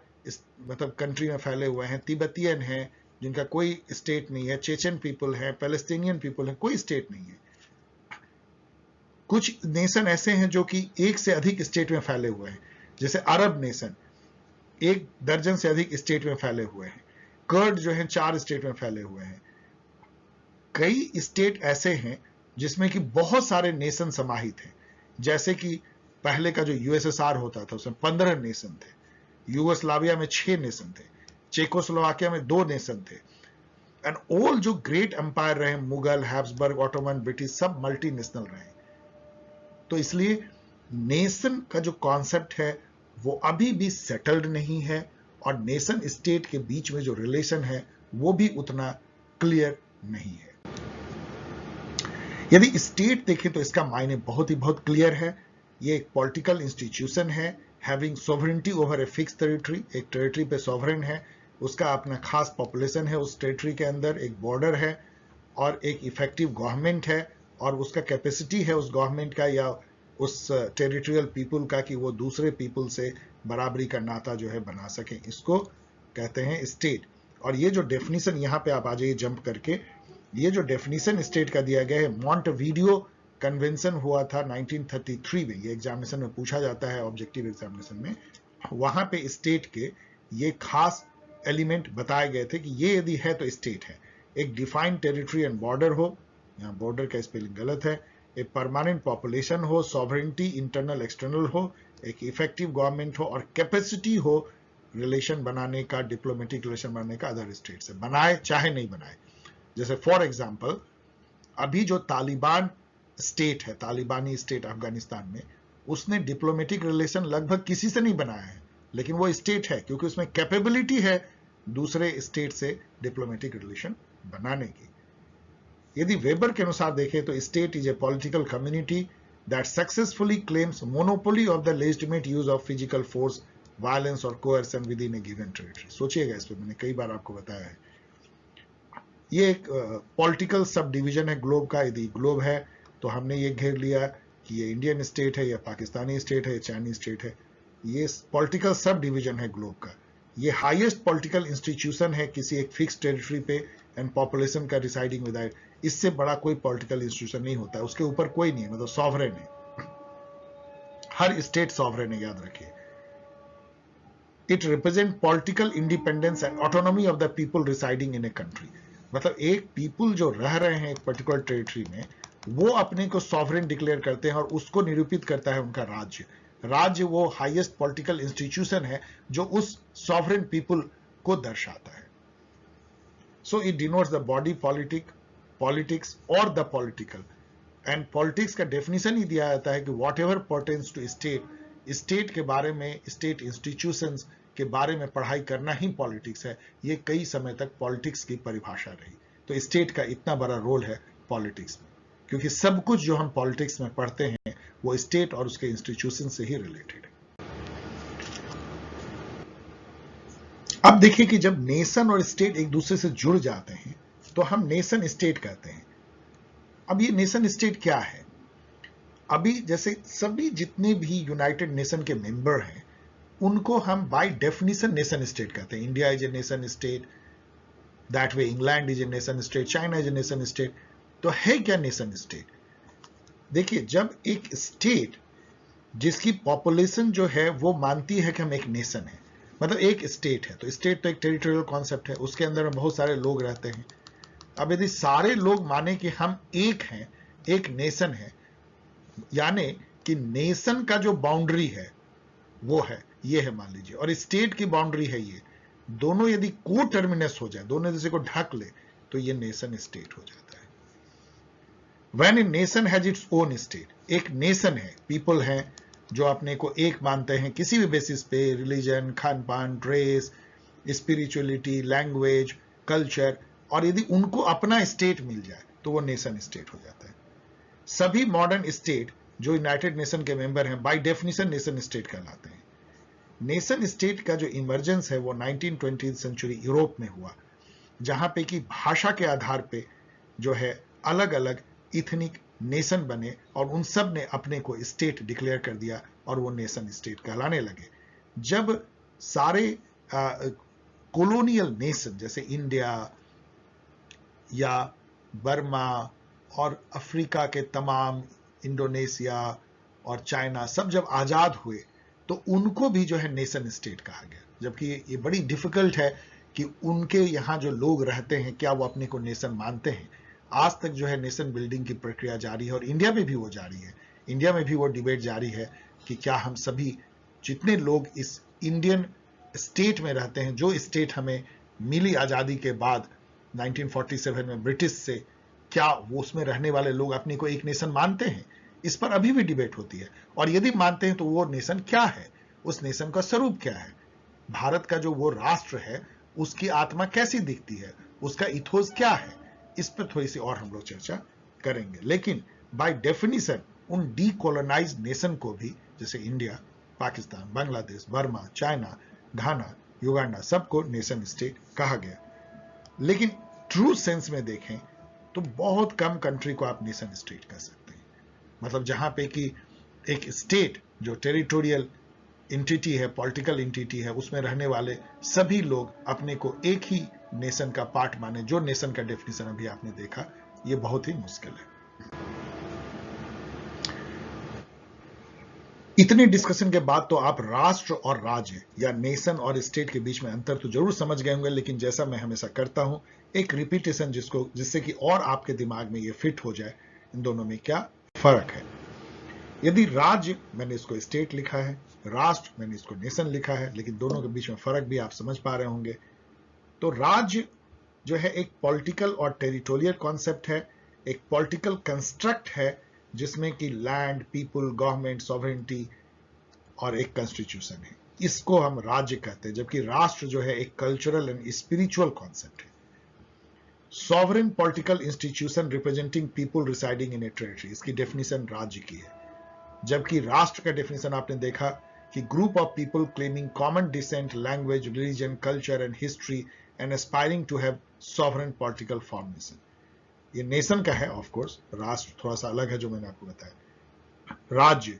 मतलब कंट्री में फैले हुए हैं, तिब्बतियन हैं जिनका कोई स्टेट नहीं है, चेचन पीपल हैं, पैलेस्टीनियन पीपल हैं, कोई स्टेट नहीं है। कुछ नेशन ऐसे हैं जो कि एक से अधिक स्टेट में फैले हुए हैं, जैसे अरब नेशन 1 दर्जन से अधिक स्टेट में फैले हुए हैं। कर्ड जो है 4 स्टेट में फैले हुए हैं। कई स्टेट ऐसे हैं जिसमें कि बहुत सारे नेशन समाहित हैं, जैसे कि पहले का जो यूएसएसआर होता था उसमें 15 नेशन थे, यूगोस्लाविया में 6 नेशन थे, चेकोस्लोवाकिया में 2 नेशन थे। एंड ऑल जो ग्रेट एम्पायर रहे, मुगल, हैब्सबर्ग, ऑटोमन, ब्रिटिश, सब मल्टीनेशनल रहे। तो इसलिए नेशन का जो कॉन्सेप्ट है वो अभी भी सेटल्ड नहीं है, और नेशन स्टेट के बीच में जो रिलेशन है वो भी उतना क्लियर नहीं है। यदि स्टेट देखें तो इसका मायने बहुत ही बहुत क्लियर है। ये एक पॉलिटिकल इंस्टीट्यूशन है, having sovereignty over a fix territory, एक टेरिटरी पे सोवरेन है, उसका अपना खास पॉपुलेशन है उस टेरिटरी के अंदर, एक बॉर्डर है और एक इफेक्टिव गवर्नमेंट है, और उसका कैपेसिटी है उस गवर्नमेंट का या उस टेरिटोरियल पीपल का कि वो दूसरे पीपल से बराबरी का नाता जो है बना सके। इसको कहते हैं स्टेट। और ये जो डेफिनेशन, यहाँ पे आप आ जाइए जंप करके, ये जो डेफिनेशन स्टेट का दिया गया है, मॉन्टेविडियो कन्वेंशन हुआ था 1933 में, ये एग्जामिनेशन में पूछा जाता है, ऑब्जेक्टिव एग्जामिनेशन में। वहां पे स्टेट के ये खास एलिमेंट बताए गए थे कि ये यदि है तो स्टेट है। एक डिफाइंड टेरिटरी एंड बॉर्डर हो, यहाँ बॉर्डर का स्पेलिंग गलत है, एक परमानेंट पॉपुलेशन हो, सॉवरेनिटी इंटरनल एक्सटर्नल हो, एक इफेक्टिव गवर्नमेंट हो, और कैपेसिटी हो रिलेशन बनाने का, डिप्लोमेटिक रिलेशन बनाने का अदर स्टेट से, बनाए चाहे नहीं बनाए। जैसे फॉर एग्जाम्पल अभी जो तालिबान स्टेट है, तालिबानी स्टेट अफगानिस्तान में, उसने डिप्लोमेटिक रिलेशन लगभग किसी से नहीं बनाया है, लेकिन वो स्टेट है क्योंकि उसमें कैपेबिलिटी है दूसरे स्टेट से डिप्लोमेटिक रिलेशन बनाने की। यदि वेबर के अनुसार देखें तो state is a political community that successfully claims monopoly of the legitimate use of physical force, violence और coercion within a given territory. सोचिएगा, इस पे मैंने कई बार आपको बताया है। ये एक पॉलिटिकल सब डिवीजन है ग्लोब का। यदि ग्लोब है तो हमने ये घेर लिया कि ये इंडियन स्टेट है या पाकिस्तानी स्टेट है या चाइनीज स्टेट है। ये पॉलिटिकल सब डिवीजन है ग्लोब का। ये हाईएस्ट पॉलिटिकल इंस्टीट्यूशन है किसी एक फिक्स टेरिटरी पे एंड पॉपुलेशन का रिसाइडिंग विद, इससे बड़ा कोई पॉलिटिकल इंस्टीट्यूशन नहीं होता है, उसके ऊपर कोई नहीं है, मतलब सॉवरेन है, हर स्टेट सॉवरेन है, याद रखिए। It represent political independence and autonomy of the people residing in a country. मतलब एक पीपल जो रह रहे हैं एक पर्टिकुलर टेरिटरी में, वो अपने को सॉवरेन डिक्लेयर करते हैं और उसको निरूपित करता है उनका राज्य। राज्य वो हाईएस्ट पॉलिटिकल इंस्टीट्यूशन है जो उस सॉवरेन पीपल को दर्शाता है। So it denotes the body politic politics और द पॉलिटिकल। एंड पॉलिटिक्स का डेफिनेशन ही दिया जाता है कि whatever pertains to state, state के बारे में, स्टेट इंस्टीट्यूशंस के बारे में पढ़ाई करना ही पॉलिटिक्स है। ये कई समय तक पॉलिटिक्स की परिभाषा रही। तो स्टेट का इतना बड़ा रोल है पॉलिटिक्स में, क्योंकि सब कुछ जो हम पॉलिटिक्स में पढ़ते हैं वो स्टेट और उसके इंस्टीट्यूशन से ही रिलेटेड है। अब देखिए कि जब नेशन और स्टेट एक दूसरे से जुड़ जाते हैं तो हम नेशन स्टेट कहते हैं। अब ये नेशन स्टेट क्या है? अभी जैसे सभी जितने भी यूनाइटेड नेशन के मेंबर हैं उनको हम बाय डेफिनेशन नेशन स्टेट कहते हैं। India is a nation state, that way England is a nation state, China is a nation state. तो है क्या नेशन स्टेट? देखिए, जब एक स्टेट जिसकी पॉपुलेशन जो है वो मानती है कि हम एक नेशन है, मतलब एक स्टेट है, तो स्टेट तो एक टेरिटोरियल कॉन्सेप्ट है, उसके अंदर में बहुत सारे लोग रहते हैं। अब यदि सारे लोग माने कि हम एक हैं, एक नेशन है, यानी कि नेशन का जो बाउंड्री है वो है, ये है मान लीजिए, और स्टेट की बाउंड्री है ये, दोनों यदि को टर्मिनस हो जाए, दोनों दूसरे को ढक ले, तो ये नेशन स्टेट हो जाता है। When a nation has its own state, एक नेशन है, पीपल हैं जो अपने को एक मानते हैं किसी भी बेसिस पे, रिलीजन, खान पान, ड्रेस, स्पिरिचुअलिटी, लैंग्वेज, कल्चर, और यदि उनको अपना स्टेट मिल जाए तो वो नेशन स्टेट हो जाता है। सभी मॉडर्न स्टेट जो यूनाइटेड नेशन के मेंबर हैं बाय डेफिनेशन नेशन स्टेट कहलाते हैं। नेशन स्टेट का जो इमर्जेंस है वो 1920वीं सेंचुरी यूरोप में हुआ, जहां पे कि भाषा के आधार पे जो है अलग अलग इथनिक नेशन बने और उन सब ने अपने को स्टेट डिक्लेयर कर दिया और वो नेशन स्टेट कहलाने लगे। जब सारे कॉलोनियल नेशन जैसे इंडिया या बर्मा और अफ्रीका के तमाम, इंडोनेशिया और चाइना, सब जब आजाद हुए तो उनको भी जो है नेशन स्टेट कहा गया। जबकि ये बड़ी डिफिकल्ट है कि उनके यहाँ जो लोग रहते हैं क्या वो अपने को नेशन मानते हैं। आज तक जो है नेशन बिल्डिंग की प्रक्रिया जारी है और इंडिया में भी वो जारी है। इंडिया में भी वो डिबेट जारी है कि क्या हम सभी जितने लोग इस इंडियन स्टेट में रहते हैं, जो स्टेट हमें मिली आजादी के बाद 1947 में ब्रिटिश से, क्या वो उसमें रहने वाले लोग अपने को एक नेशन मानते हैं? इस पर अभी भी डिबेट होती है। और यदि मानते हैं तो वो नेशन क्या है, उस नेशन का स्वरूप क्या है, भारत का जो वो राष्ट्र है उसकी आत्मा कैसी दिखती है, उसका इथोस क्या है, इस पर थोड़ी सी और हम लोग चर्चा करेंगे। लेकिन बाय डेफिनेशन उन डीकोलोनाइज्ड नेशन को भी, जैसे India, Pakistan, Bangladesh, Burma, China, Ghana, Uganda, सबको नेशन स्टेट कहा गया। लेकिन ट्रू सेंस में देखें तो बहुत कम कंट्री को आप नेशन स्टेट कह सकते हैं। मतलब जहां पे कि एक स्टेट जो टेरिटोरियल एंटिटी है, पॉलिटिकल एंटिटी है, उसमें रहने वाले सभी लोग अपने को एक ही नेशन का पार्ट माने, जो नेशन का डेफिनेशन अभी आपने देखा, ये बहुत ही मुश्किल है। इतने डिस्कशन के बाद तो आप राष्ट्र और राज्य या नेशन और स्टेट के बीच में अंतर तो जरूर समझ गए होंगे, लेकिन जैसा मैं हमेशा करता हूं, एक रिपीटेशन जिससे कि और आपके दिमाग में ये फिट हो जाए, इन दोनों में क्या फर्क है। यदि राज्य, मैंने इसको स्टेट लिखा है, राष्ट्र मैंने इसको नेशन लिखा है, लेकिन दोनों के बीच में फर्क भी आप समझ पा रहे होंगे। तो राज्य जो है एक पॉलिटिकल और टेरिटोरियल कॉन्सेप्ट है, एक पॉलिटिकल कंस्ट्रक्ट है जिसमें कि लैंड, पीपल, गवर्नमेंट, सॉवरेनिटी और एक कॉन्स्टिट्यूशन है, इसको हम राज्य कहते हैं। जबकि राष्ट्र जो है एक कल्चरल एंड स्पिरिचुअल कॉन्सेप्ट है। Sovereign political institution representing people residing in A territory, इसकी डेफिनेशन राज्य की है। जबकि राष्ट्र का डेफिनेशन आपने देखा कि group of people claiming common descent, language, religion, culture and history and aspiring to have sovereign political formation. ये नेशन का है, ऑफ कोर्स, राष्ट्र थोड़ा सा अलग है जो मैंने आपको बताया। राज्य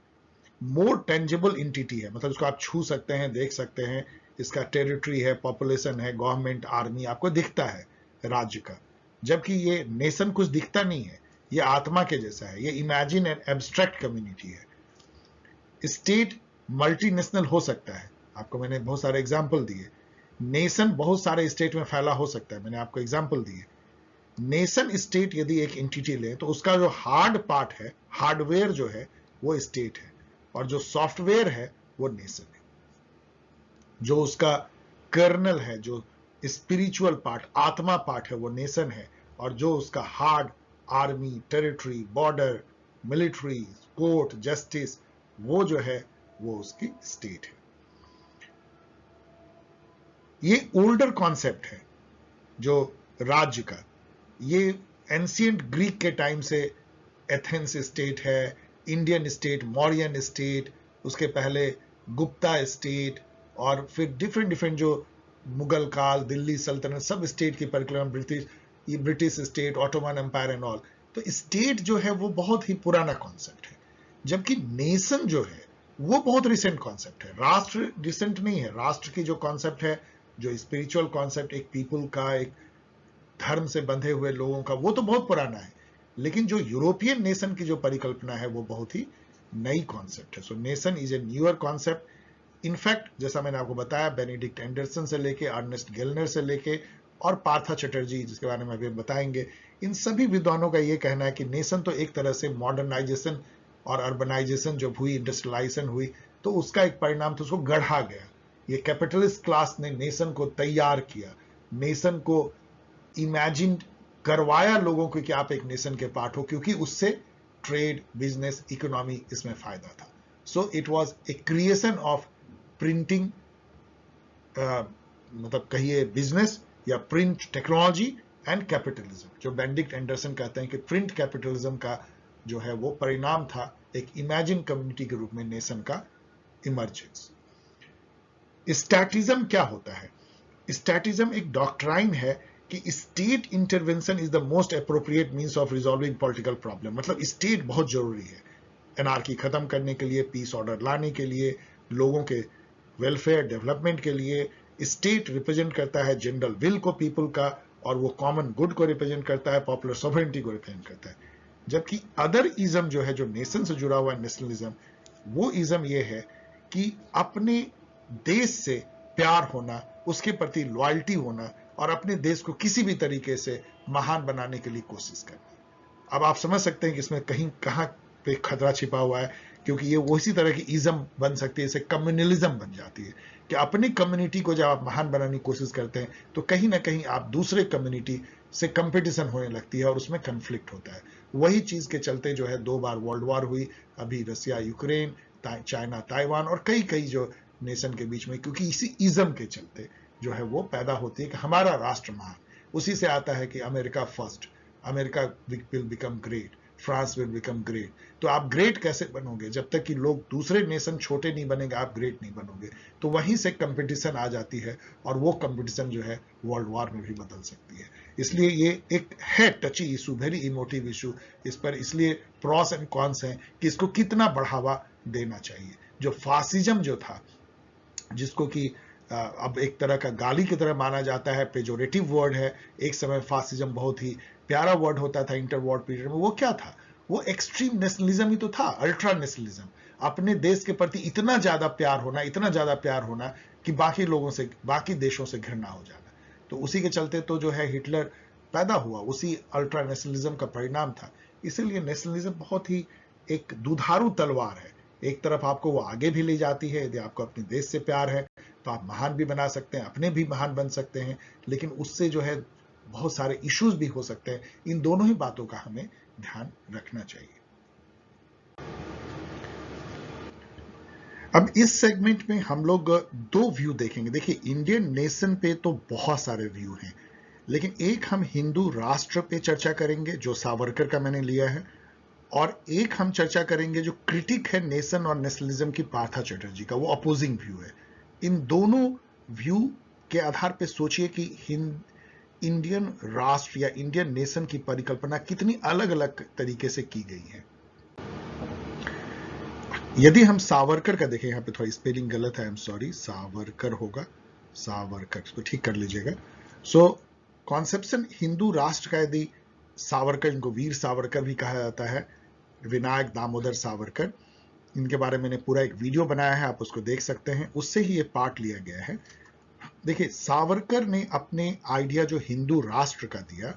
मोर टेंजिबल एंटिटी है, मतलब इसको आप छू सकते हैं, देख सकते हैं, इसका टेरिटरी है, पॉपुलेशन है, गवर्नमेंट, आर्मी आपको दिखता है राज्य का। जबकि ये नेशन कुछ दिखता नहीं है, ये आत्मा के जैसा है, ये इमेजिन एंड एब्स्ट्रैक्ट कम्युनिटी है। स्टेट मल्टीनेशनल हो सकता है, आपको मैंने बहुत सारे एग्जाम्पल दिए। नेशन बहुत सारे स्टेट में फैला हो सकता है, मैंने आपको एग्जाम्पल दिए। नेशन स्टेट यदि एक एंटिटी ले तो उसका जो हार्ड पार्ट है, हार्डवेयर जो है वो स्टेट है, और जो सॉफ्टवेयर है वो नेशन है। जो उसका कर्नल है, जो स्पिरिचुअल पार्ट, आत्मा पार्ट है, वो नेशन है, और जो उसका hard army, territory, border, military, court, justice, वो जो है वो उसकी स्टेट है। ये ओल्डर कॉन्सेप्ट है जो राज्य का। ये एंशियंट ग्रीक के टाइम से एथेंस स्टेट है, इंडियन स्टेट, मौर्यन स्टेट, उसके पहले गुप्ता स्टेट, और फिर डिफरेंट डिफरेंट जो मुगल काल, दिल्ली सल्तनत, सब स्टेट की परिक्रमा, British state, Ottoman empire and all. तो स्टेट जो है वो बहुत ही पुराना कॉन्सेप्ट है, जबकि नेशन जो है वो बहुत रिसेंट कॉन्सेप्ट है। राष्ट्र रिसेंट नहीं है। राष्ट्र की जो कॉन्सेप्ट है, जो स्पिरिचुअल कॉन्सेप्ट एक पीपल का, एक धर्म से बंधे हुए लोगों का, वो तो बहुत पुराना है। लेकिन जो यूरोपियन नेशन की जो परिकल्पना है वो बहुत ही नई कॉन्सेप्ट है। So nation is a newer concept. In fact जैसा मैंने आपको बताया, बेनेडिक्ट एंडरसन से लेके, अर्नेस्ट गेलनर से लेके, और पार्था चटर्जी, जिसके बारे में अभी बताएंगे, इन सभी विद्वानों का ये कहना है कि नेशन तो एक तरह से मॉडर्नाइजेशन और अर्बनाइजेशन जब हुई, इंडस्ट्रियलाइजेशन हुई, तो उसका एक परिणाम था, उसको गढ़ा गया। ये कैपिटलिस्ट क्लास ने नेशन को तैयार किया, नेशन को इमेजिन करवाया लोगों को कि आप एक नेशन के पार्ट हो, क्योंकि उससे ट्रेड, बिजनेस, इकोनॉमी, इसमें फायदा था। So it was a creation of printing, मतलब कहिए बिजनेस या प्रिंट टेक्नोलॉजी एंड कैपिटलिज्म, जो बेनेडिक्ट एंडरसन कहते हैं कि प्रिंट कैपिटलिज्म का जो है वो परिणाम था एक इमेजिन कम्युनिटी के रूप में नेशन का इमर्जेंस। स्टैटिज्म क्या होता है? स्टैटिज्म एक डॉक्ट्राइन है कि state intervention is the most appropriate means of resolving political problem. मतलब स्टेट बहुत जरूरी है एनार्की खत्म करने के लिए, पीस ऑर्डर लाने के लिए, लोगों के वेलफेयर डेवलपमेंट के लिए। स्टेट रिप्रेजेंट करता है जनरल विल को पीपल का, और वो कॉमन गुड को रिप्रेजेंट करता है, पॉपुलर सॉवरेंटी को रिप्रेजेंट करता है। जबकि अदर इज्म जो है, जो नेशन से जुड़ा हुआ है, नेशनलिज्म, वो इज्म ये है कि अपने देश से प्यार होना, उसके प्रति लॉयल्टी होना, और अपने देश को किसी भी तरीके से महान बनाने के लिए कोशिश करना। अब आप समझ सकते हैं कि इसमें कहीं कहां पे खतरा छिपा हुआ है, क्योंकि ये वो इसी तरह की इज्म बन सकती है, इसे कम्युनलिज्म बन जाती है कि अपनी कम्युनिटी को जब आप महान बनाने की कोशिश करते हैं तो कहीं ना कहीं आप दूसरे कम्युनिटी से कंपटीशन होने लगती है और उसमें कंफ्लिक्ट होता है। वही चीज के चलते जो है 2 बार वर्ल्ड वॉर हुई, अभी रसिया यूक्रेन, चाइना ताइवान, और कई कई जो नेशन के बीच में, क्योंकि इसी इज्म के चलते जो है वो पैदा होती है कि हमारा राष्ट्र महान। उसी से आता है कि America first, America will become great, France will become great. तो आप ग्रेट कैसे बनोगे? जब तक कि लोग दूसरे नेशन छोटे नहीं बनेंगे, आप ग्रेट नहीं बनोगे। तो वहीं से कंपटीशन आ जाती है, और वो कंपटीशन जो है वर्ल्ड वॉर में भी बदल सकती है। इसलिए ये एक है टची इशू, वेरी इमोटिव इशू। इस पर इसलिए प्रॉस एंड कॉन्स हैं कि इसको कितना बढ़ावा देना चाहिए। जो फासिज्म जो था, जिसको कि अब एक तरह का गाली की तरह माना जाता है, पेजोरेटिव वर्ड है। एक समय फासिज्म बहुत ही प्यारा वर्ड होता था इंटर वॉर पीरियड में। वो क्या था? वो एक्सट्रीम नेशनलिज्म ही तो था, अल्ट्रा नेशनलिज्म। अपने देश के प्रति इतना ज्यादा प्यार होना, इतना ज्यादा प्यार होना कि बाकी लोगों से, बाकी देशों से घृणा हो जाना। तो उसी के चलते तो जो है हिटलर पैदा हुआ, उसी अल्ट्रा नेशनलिज्म का परिणाम था। इसीलिए नेशनलिज्म बहुत ही एक दुधारू तलवार है। एक तरफ आपको वो आगे भी ले जाती है, यदि आपको अपने देश से प्यार है तो आप महान भी बना सकते हैं, अपने भी महान बन सकते हैं, लेकिन उससे जो है बहुत सारे इश्यूज भी हो सकते हैं। इन दोनों ही बातों का हमें ध्यान रखना चाहिए। अब इस सेगमेंट में हम लोग 2 व्यू देखेंगे। देखिए, इंडियन नेशन पे तो बहुत सारे व्यू हैं, लेकिन एक हम हिंदू राष्ट्र पे चर्चा करेंगे जो सावरकर का मैंने लिया है, और एक हम चर्चा करेंगे जो क्रिटिक है नेशन और नेशनलिज्म की, पार्था चटर्जी का, वो अपोजिंग व्यू है। इन दोनों व्यू के आधार पे सोचिए कि इंडियन राष्ट्र या इंडियन नेशन की परिकल्पना कितनी अलग अलग तरीके से की गई है। यदि हम सावरकर का देखें, यहां पे थोड़ी स्पेलिंग गलत है, आई एम सॉरी, सावरकर होगा, सावरकर, इसको ठीक कर लीजिएगा। सो कॉन्सेप्शन हिंदू राष्ट्र का, यदि सावरकर, इनको वीर सावरकर भी कहा जाता है, विनायक दामोदर सावरकर, इनके बारे में मैंने पूरा एक वीडियो बनाया है, आप उसको देख सकते हैं, उससे ही ये पार्ट लिया गया है। देखिए, सावरकर ने अपने आइडिया जो हिंदू राष्ट्र का दिया,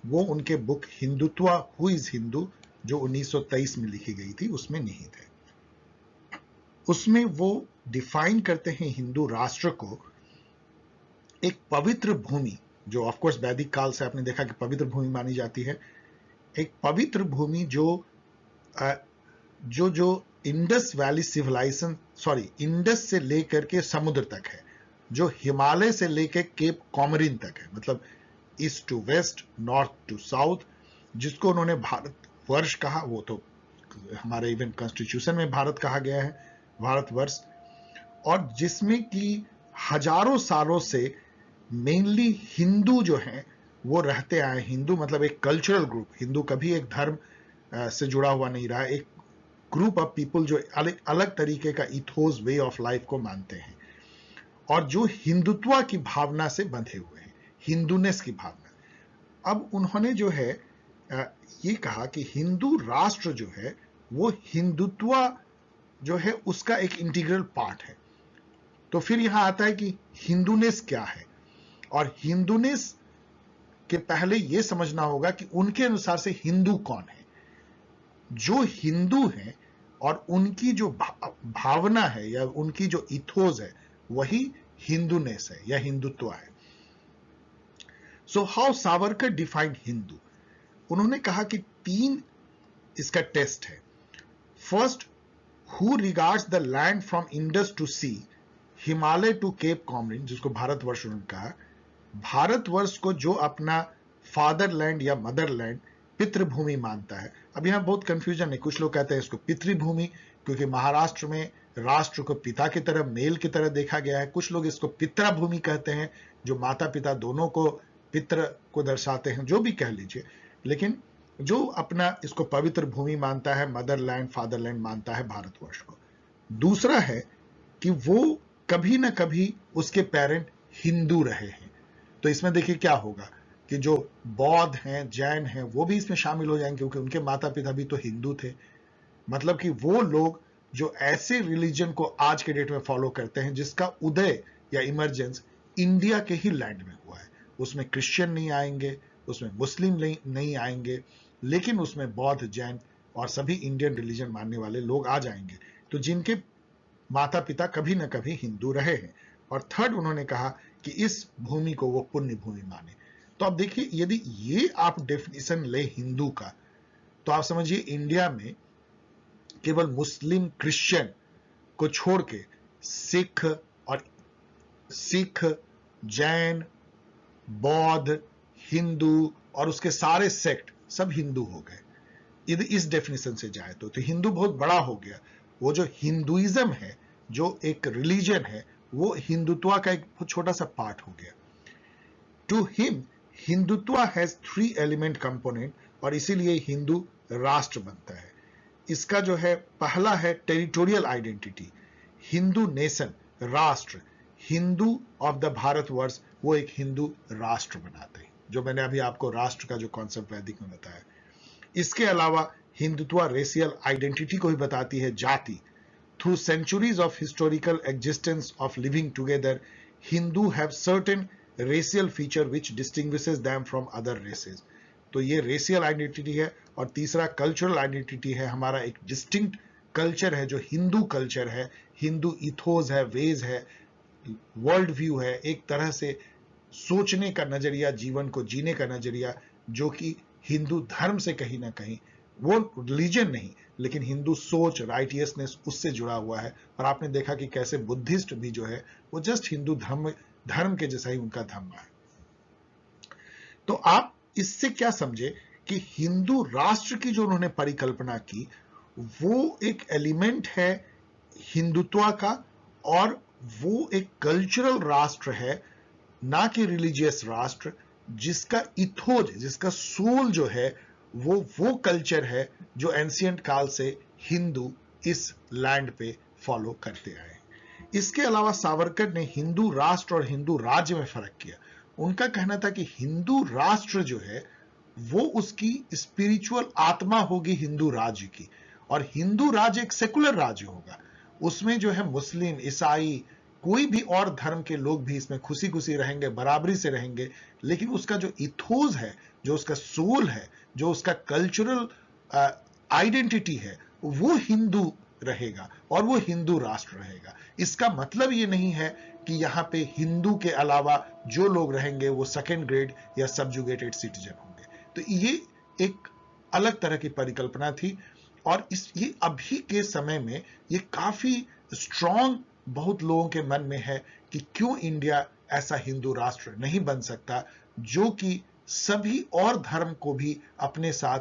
वो उनके book Hindutva, who is Hindu, जो 1923 में लिखी गई थी, उसमें निहित है। उसमें वो डिफाइन करते हैं हिंदू राष्ट्र को एक पवित्र भूमि, जो ऑफ कोर्स वैदिक काल से आपने देखा कि पवित्र भूमि मानी जाती है, एक पवित्र भूमि जो Indus valley civilisation, sorry Indus से लेकर के समुद्र तक है, जो हिमालय से लेकर केप कॉमरिन तक है, मतलब east to west, north to south, जिसको उन्होंने भारत वर्ष कहा, वो तो हमारे इवन कॉन्स्टिट्यूशन में भारत कहा गया है, भारतवर्ष, और जिसमें कि हजारों सालों से मेनली हिंदू जो हैं वो रहते आए। हिंदू मतलब एक कल्चरल ग्रुप, हिंदू कभी एक धर्म से जुड़ा हुआ नहीं रहा, एक ग्रुप ऑफ पीपल जो अलग अलग तरीके का इथोस, वे ऑफ लाइफ को मानते हैं और जो हिंदुत्व की भावना से बंधे हुए हैं, हिंदूनेस की भावना। अब उन्होंने जो है ये कहा कि हिंदू राष्ट्र जो है वो हिंदुत्व जो है उसका एक इंटीग्रल पार्ट है। तो फिर यहां आता है कि हिंदूनेस क्या है, और हिंदूनेस के पहले यह समझना होगा कि उनके अनुसार से हिंदू कौन है। जो हिंदू हैं और उनकी जो भावना है या उनकी जो इथोस है वही हिंदूनेस है या हिंदुत्व है। So how Savarkar defined Hindu, उन्होंने कहा कि 3 इसका टेस्ट है। First, who regards the land from Indus to sea, Himalaya to Cape Comorin, जिसको भारतवर्ष उन्होंने कहा, भारतवर्ष को जो अपना फादरलैंड या मदरलैंड, पितृभूमि मानता है। अब यहां बहुत कंफ्यूजन है, कुछ लोग कहते हैं इसको पितृभूमि क्योंकि महाराष्ट्र में राष्ट्र को पिता की तरह, मेल की तरह देखा गया है। कुछ लोग इसको पितृभूमि कहते हैं, जो माता पिता दोनों को, पितृ को दर्शाते हैं, जो भी कह लीजिए, लेकिन जो अपना इसको पवित्र भूमि मानता है, मदरलैंड, फादरलैंड मानता है भारतवर्ष को। दूसरा है कि वो कभी ना कभी उसके पेरेंट हिंदू रहे हैं। तो इसमें देखिए क्या होगा कि जो बौद्ध हैं, जैन हैं, वो भी इसमें शामिल हो जाएंगे क्योंकि उनके माता पिता भी तो हिंदू थे। मतलब कि वो लोग जो ऐसे रिलीजन को आज के डेट में फॉलो करते हैं जिसका उदय या इमरजेंस इंडिया के ही लैंड में हुआ है। उसमें क्रिश्चियन नहीं आएंगे, उसमें मुस्लिम नहीं आएंगे, लेकिन उसमें बौद्ध, जैन और सभी इंडियन रिलीजन मानने वाले लोग आ जाएंगे, तो जिनके माता पिता कभी ना कभी हिंदू रहे हैं। और थर्ड, उन्होंने कहा कि इस भूमि को वो पुण्य भूमि माने। तो आप देखिए, यदि ये आप डेफिनेशन ले हिंदू का, तो आप समझिए इंडिया में केवल मुस्लिम, क्रिश्चियन को छोड़ के सिख, जैन, बौद्ध, हिंदू और उसके सारे सेक्ट सब हिंदू हो गए। यदि इस डेफिनेशन से जाए तो हिंदू बहुत बड़ा हो गया। वो जो हिंदुइज्म है, जो एक रिलीजन है, वो हिंदुत्व का एक छोटा सा पार्ट हो गया। To him Hindutva has 3 element component, और इसीलिए हिंदू राष्ट्र बनता है। इसका जो है पहला है टेरिटोरियल आइडेंटिटी, हिंदू नेशन, राष्ट्र, हिंदू ऑफ द भारतवर्ष, वो एक हिंदू राष्ट्र बनाते हैं, जो मैंने अभी आपको राष्ट्र का जो कॉन्सेप्ट वैदिक में बताया। इसके अलावा हिंदुत्व रेशियल आइडेंटिटी को भी बताती है, जाति। Through centuries of historical existence of living together, Hindu have certain racial feature which distinguishes them from other races. तो ये रेशियल आइडेंटिटी है। और तीसरा कल्चरल आइडेंटिटी है, हमारा एक डिस्टिंक्ट कल्चर है जो हिंदू कल्चर है, हिंदू इथोस है, वेज है, वर्ल्ड व्यू है, एक तरह से सोचने का नजरिया, जीवन को जीने का नजरिया, जो कि हिंदू धर्म से कहीं ना कहीं, वो रिलीजन नहीं लेकिन हिंदू सोच, राइटियसनेस, उससे जुड़ा हुआ है। और आपने देखा कि कैसे बुद्धिस्ट भी जो है वो जस्ट हिंदू धर्म के जैसा ही उनका धर्म है। तो आप इससे क्या समझे कि हिंदू राष्ट्र की जो उन्होंने परिकल्पना की, वो एक एलिमेंट है हिंदुत्व का, और वो एक कल्चरल राष्ट्र है, ना कि रिलीजियस राष्ट्र, जिसका इथोज, जिसका सोल जो है वो कल्चर है जो एंशिएंट काल से हिंदू इस लैंड पे फॉलो करते आए। इसके अलावा सावरकर ने हिंदू राष्ट्र और हिंदू राज्य में फर्क किया। उनका कहना था कि हिंदू राष्ट्र जो है वो उसकी स्पिरिचुअल आत्मा होगी हिंदू राज्य की, और हिंदू राज्य एक सेकुलर राज्य होगा। उसमें जो है मुस्लिम, ईसाई, कोई भी और धर्म के लोग भी इसमें खुशी खुशी रहेंगे, बराबरी से रहेंगे, लेकिन उसका जो इथोस है, जो उसका सोल है, जो उसका कल्चरल आइडेंटिटी है, वो हिंदू रहेगा और वो हिंदू राष्ट्र रहेगा। इसका मतलब ये नहीं है कि यहाँ पे हिंदू के अलावा जो लोग रहेंगे वो सेकेंड ग्रेड या सबजुगेटेड सिटीजन होंगे। तो ये एक अलग तरह की परिकल्पना थी और ये अभी के समय में ये काफी स्ट्रॉन्ग बहुत लोगों के मन में है कि क्यों इंडिया ऐसा हिंदू राष्ट्र नहीं बन सकता जो कि सभी और धर्म को भी अपने साथ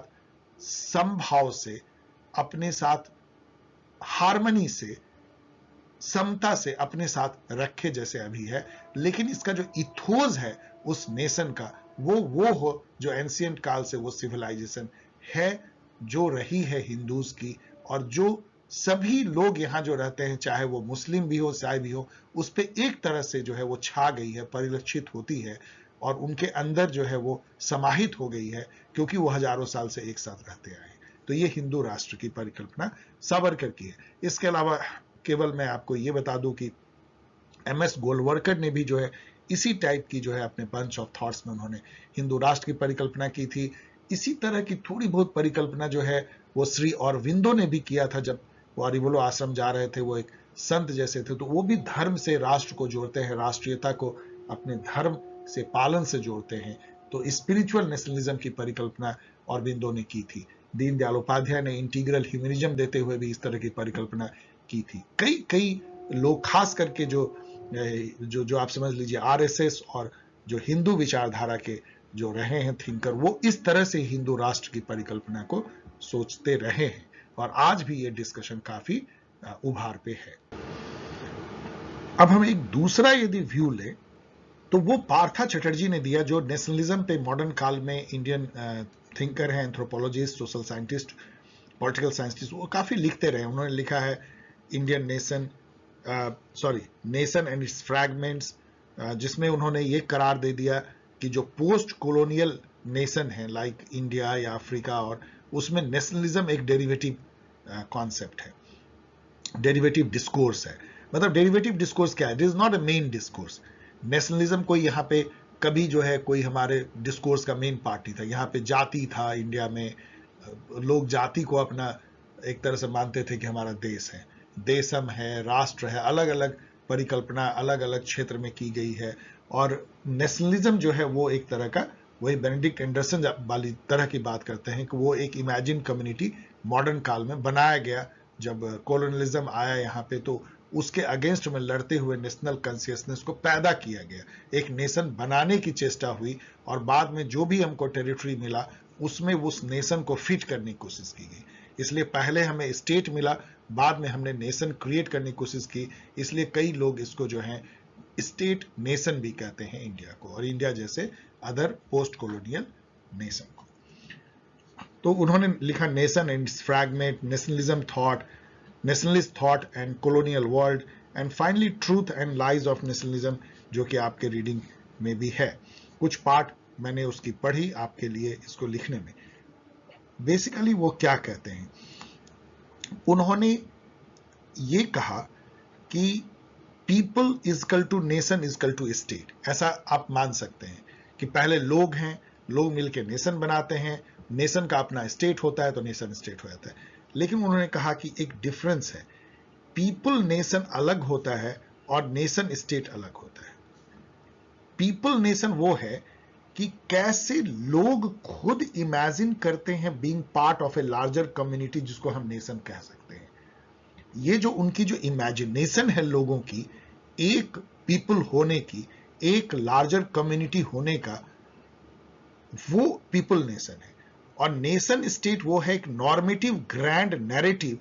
समभाव से, अपने साथ हार्मनी से, समता से अपने साथ रखे जैसे अभी है। लेकिन इसका जो इथोस है उस नेशन का वो हो जो एंशिएंट काल से वो सिविलाइजेशन है जो रही है हिंदूज की, और जो सभी लोग यहाँ जो रहते हैं चाहे वो मुस्लिम भी हो ईसाई भी हो उस पे एक तरह से जो है वो छा गई है, परिलक्षित होती है और उनके अंदर जो है वो समाहित हो गई है क्योंकि वो हजारों साल से एक साथ रहते आए। तो ये हिंदू राष्ट्र की परिकल्पना सावरकर की है। इसके अलावा केवल मैं आपको ये बता दूं कि एम.एस. गोलवलकर ने भी जो है इसी टाइप की जो है अपने बंच ऑफ थॉट्स में उन्होंने हिंदू राष्ट्र की परिकल्पना की थी। इसी तरह की थोड़ी बहुत परिकल्पना जो है वो श्री अरविंदो ने भी किया था। जब वो अरिवलो आश्रम जा रहे थे, वो एक संत जैसे थे, तो वो भी धर्म से राष्ट्र को जोड़ते हैं, राष्ट्रीयता को अपने धर्म से, पालन से जोड़ते हैं। तो स्पिरिचुअल नेशनलिज्म की परिकल्पना अरविंदो ने की थी। दीनदयाल उपाध्याय ने इंटीग्रल ह्यूमनिज्म देते हुए भी इस तरह की परिकल्पना की थी। कई लोग, खास करके जो आप समझ लीजिए आरएसएस और जो हिंदू विचारधारा के जो रहे हैं थिंकर, वो इस तरह से हिंदू राष्ट्र की परिकल्पना को सोचते रहे हैं और आज भी ये डिस्कशन काफी उभार पे है। अब हम एक दूसरा यदि व्यू ले तो वो पार्था चटर्जी ने दिया, जो नेशनलिज्म पे मॉडर्न काल में इंडियन थिंकर हैं, anthropologist, social scientist, political scientist, वो काफी लिखते रहे। उन्होंने लिखा है Indian nation and it's fragments, जिसमें उन्होंने ये करार दे दिया कि जो पोस्ट कॉलोनियल नेशन है लाइक इंडिया या अफ्रीका, और उसमें नेशनलिज्म एक डेरिवेटिव कॉन्सेप्ट है, डेरिवेटिव डिस्कोर्स है। मतलब डेरिवेटिव डिस्कोर्स क्या है? It is not a main discourse. Nationalism कोई यहाँ पे कभी जो है कोई हमारे डिस्कोर्स का मेन पार्ट नहीं था। यहाँ पे जाति था, इंडिया में लोग जाति को अपना एक तरह से मानते थे कि हमारा देश है, देशम है, राष्ट्र है, अलग अलग परिकल्पना अलग अलग क्षेत्र में की गई है। और नेशनलिज्म जो है वो एक तरह का, वही बेनेडिक्ट एंडरसन वाली तरह की बात करते हैं कि वो एक इमेजिन कम्युनिटी मॉडर्न काल में बनाया गया। जब कॉलोनियलिज्म आया यहाँ पे तो उसके अगेंस्ट में लड़ते हुए नेशनल कॉन्शियसनेस को पैदा किया गया, एक नेशन बनाने की चेष्टा हुई और बाद में जो भी हमको टेरिटरी मिला उसमें उस नेशन को फिट करने की कोशिश की गई। इसलिए पहले हमें स्टेट मिला, बाद में हमने नेशन क्रिएट करने की कोशिश की। इसलिए कई लोग इसको जो है स्टेट नेशन भी कहते हैं इंडिया को, और इंडिया जैसे अदर पोस्ट कॉलोनियल नेशन को। तो उन्होंने लिखा nation and it's fragment, nationalism thought, nationalist thought and colonial world, and finally truth and lies of nationalism, जो कि आपके रीडिंग में भी है। कुछ पार्ट मैंने उसकी पढ़ी आपके लिए इसको लिखने में। बेसिकली वो क्या कहते हैं, उन्होंने ये कहा कि people equal to nation equal to state. ऐसा आप मान सकते हैं कि पहले लोग हैं, लोग मिलकर नेशन बनाते हैं, नेशन का अपना स्टेट होता है तो नेशन स्टेट हो जाता है। लेकिन उन्होंने कहा कि एक डिफरेंस है, पीपल नेशन अलग होता है और नेशन स्टेट अलग होता है। पीपल नेशन वो है कि कैसे लोग खुद इमेजिन करते हैं being part of a larger community, जिसको हम नेशन कह सकते हैं। ये जो उनकी जो इमेजिनेशन है लोगों की, एक पीपल होने की, एक लार्जर कम्युनिटी होने का, वो पीपल नेशन है। और नेशन स्टेट वो है एक नॉर्मेटिव ग्रैंड नैरेटिव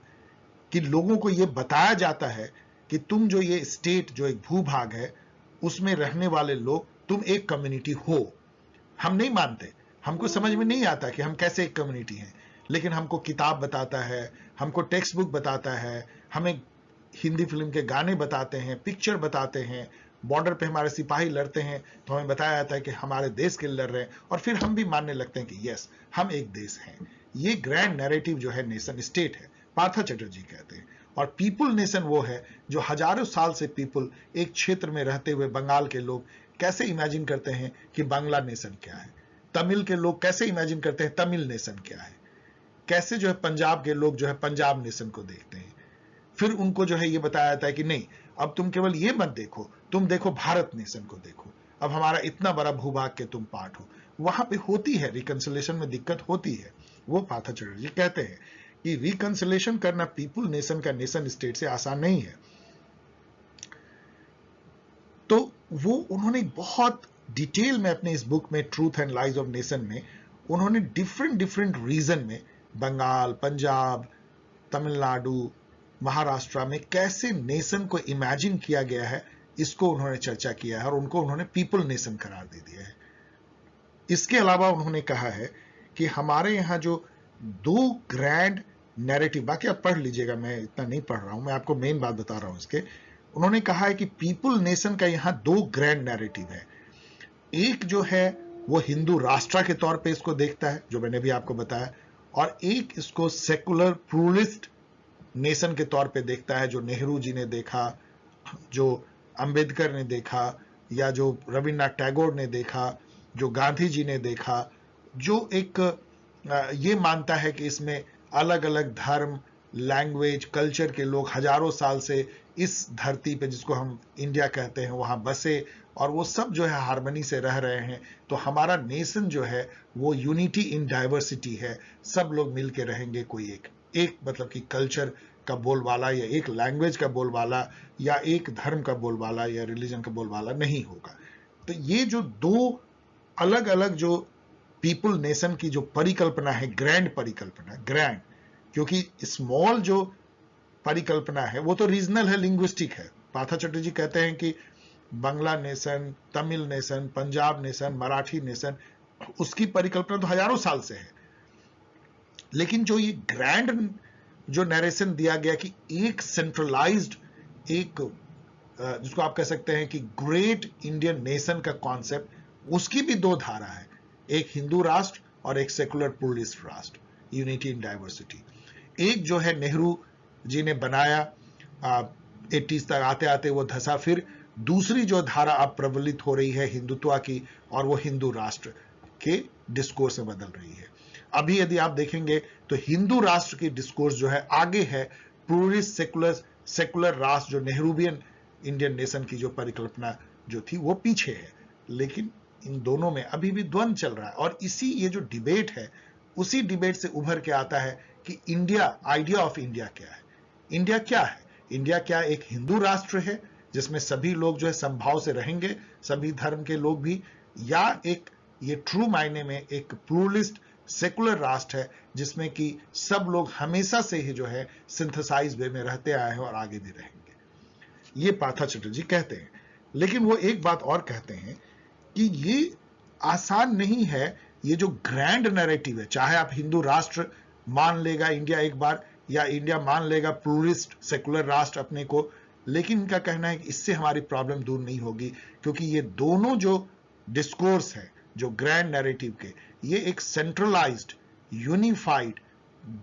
कि लोगों को ये बताया जाता है कि तुम जो ये स्टेट, जो एक भूभाग है, उसमें रहने वाले लोग, तुम एक कम्युनिटी हो। हम नहीं मानते, हमको समझ में नहीं आता कि हम कैसे एक कम्युनिटी हैं, लेकिन हमको किताब बताता है, हमको टेक्स्ट बुक बताता है, हमें हिंदी फिल्म के गाने बताते हैं, पिक्चर बताते हैं, बॉर्डर पे हमारे सिपाही लड़ते हैं तो हमें बताया जाता है कि हमारे देश के लिए लड़ रहे हैं, और फिर हम भी मानने लगते हैं कि यस हम एक देश हैं। ये ग्रैंड नैरेटिव जो है नेशन स्टेट है, पार्था चटर्जी कहते हैं। और पीपल नेशन वो है जो हजारों साल से पीपल एक क्षेत्र में रहते हुए, बंगाल के लोग कैसे इमेजिन करते हैं कि बांग्ला नेशन क्या है, तमिल के लोग कैसे इमेजिन करते हैं तमिल नेशन क्या है, कैसे जो है पंजाब के लोग जो है पंजाब नेशन को देखते हैं, फिर उनको जो है ये बताया जाता है कि नहीं, अब तुम केवल ये मत देखो, तुम देखो भारत नेशन को देखो, अब हमारा इतना बड़ा भूभाग के तुम पार्ट हो। वहां पे होती है रिकंसिलेशन में दिक्कत होती है। वो पार्थ चटर्जी कहते हैं कि रिकंसिलेशन करना पीपुल नेशन का नेशन स्टेट से आसान नहीं है। तो वो उन्होंने बहुत डिटेल में अपने इस बुक में truth and lies of nation में उन्होंने डिफरेंट रीजन में बंगाल, पंजाब, तमिलनाडु, महाराष्ट्र में कैसे नेशन को इमेजिन किया गया है, इसको उन्होंने चर्चा किया है और उनको उन्होंने पीपल नेशन करार दे दिया है। इसके अलावा उन्होंने कहा है कि हमारे यहां जो दो ग्रैंड नैरेटिव, बाकी आप पढ़ लीजिएगा, मैं इतना नहीं पढ़ रहा हूं, मैं आपको मेन बात बता रहा हूं इसके। उन्होंने कहा है कि पीपल नेशन का यहां दो ग्रैंड नैरेटिव है। एक जो है वो हिंदू राष्ट्र के तौर पे इसको देखता है, जो मैंने भी आपको बताया, और एक इसको सेकुलर प्लूरलिस्ट नेशन के तौर पे देखता है, जो नेहरू जी ने देखा, जो अंबेडकर ने देखा, या जो रविन्द्रनाथ टैगोर ने देखा, जो गांधी जी ने देखा, जो एक ये मानता है कि इसमें अलग अलग धर्म, लैंग्वेज, कल्चर के लोग हजारों साल से इस धरती पे, जिसको हम इंडिया कहते हैं, वहां बसे और वो सब जो है हार्मनी से रह रहे हैं। तो हमारा नेशन जो है वो यूनिटी इन डाइवर्सिटी है, सब लोग मिलके रहेंगे, कोई एक मतलब कि कल्चर का बोलबाला या एक लैंग्वेज का बोलबाला या एक धर्म का बोलबाला या रिलीजन का बोलबाला नहीं होगा। तो ये जो दो अलग अलग जो पीपल नेशन की जो परिकल्पना है, ग्रैंड परिकल्पना, ग्रैंड, क्योंकि स्मॉल जो परिकल्पना है वो तो रीजनल है, लिंग्विस्टिक है। पार्थ चटर्जी कहते हैं कि Bangla nation, Tamil nation, Punjab nation, Marathi nation, उसकी परिकल्पना तो हजारों साल से है। लेकिन जो ये ग्रैंड जो नरेशन दिया गया कि एक सेंट्रलाइज्ड, एक जिसको आप कह सकते हैं कि ग्रेट इंडियन नेशन का कॉन्सेप्ट, उसकी भी दो धारा है, एक हिंदू राष्ट्र और एक सेकुलर प्लूरलिस्ट राष्ट्र, यूनिटी इन डाइवर्सिटी। एक जो है नेहरू जी ने बनाया 80s तक आते आते वो धसा, फिर दूसरी जो धारा अब प्रबलित हो रही है हिंदुत्व की, और वो हिंदू राष्ट्र के डिस्कोर्स में बदल रही है। अभी यदि आप देखेंगे तो हिंदू राष्ट्र की डिस्कोर्स जो है आगे है, प्लूरलिस्ट सेकुलर राष्ट्र जो नेहरूवियन इंडियन नेशन की जो परिकल्पना जो थी वो पीछे है। लेकिन इन दोनों में अभी भी द्वंद्व चल रहा है, और इसी ये जो डिबेट है, उसी डिबेट से उभर के आता है कि इंडिया, आइडिया ऑफ इंडिया क्या है। इंडिया क्या है? इंडिया क्या एक हिंदू राष्ट्र है जिसमें सभी लोग जो है समभाव से रहेंगे, सभी धर्म के लोग भी, या एक ये ट्रू मायने में एक प्लूरलिस्ट सेकुलर राष्ट्र है जिसमें कि सब लोग हमेशा से ही जो है सिंथेसाइज वे में रहते आए हैं और आगे भी रहेंगे। ये पार्थ चटर्जी कहते हैं। लेकिन वो एक बात और कहते हैं कि ये आसान नहीं है, ये जो ग्रैंड नैरेटिव है, चाहे आप हिंदू राष्ट्र मान लेगा इंडिया एक बार, या इंडिया मान लेगा प्लूरलिस्ट सेकुलर राष्ट्र अपने को, लेकिन इनका कहना है कि इससे हमारी प्रॉब्लम दूर नहीं होगी, क्योंकि ये दोनों जो डिस्कोर्स है, जो ग्रैंड नैरेटिव के, ये एक सेंट्रलाइज्ड, यूनिफाइड,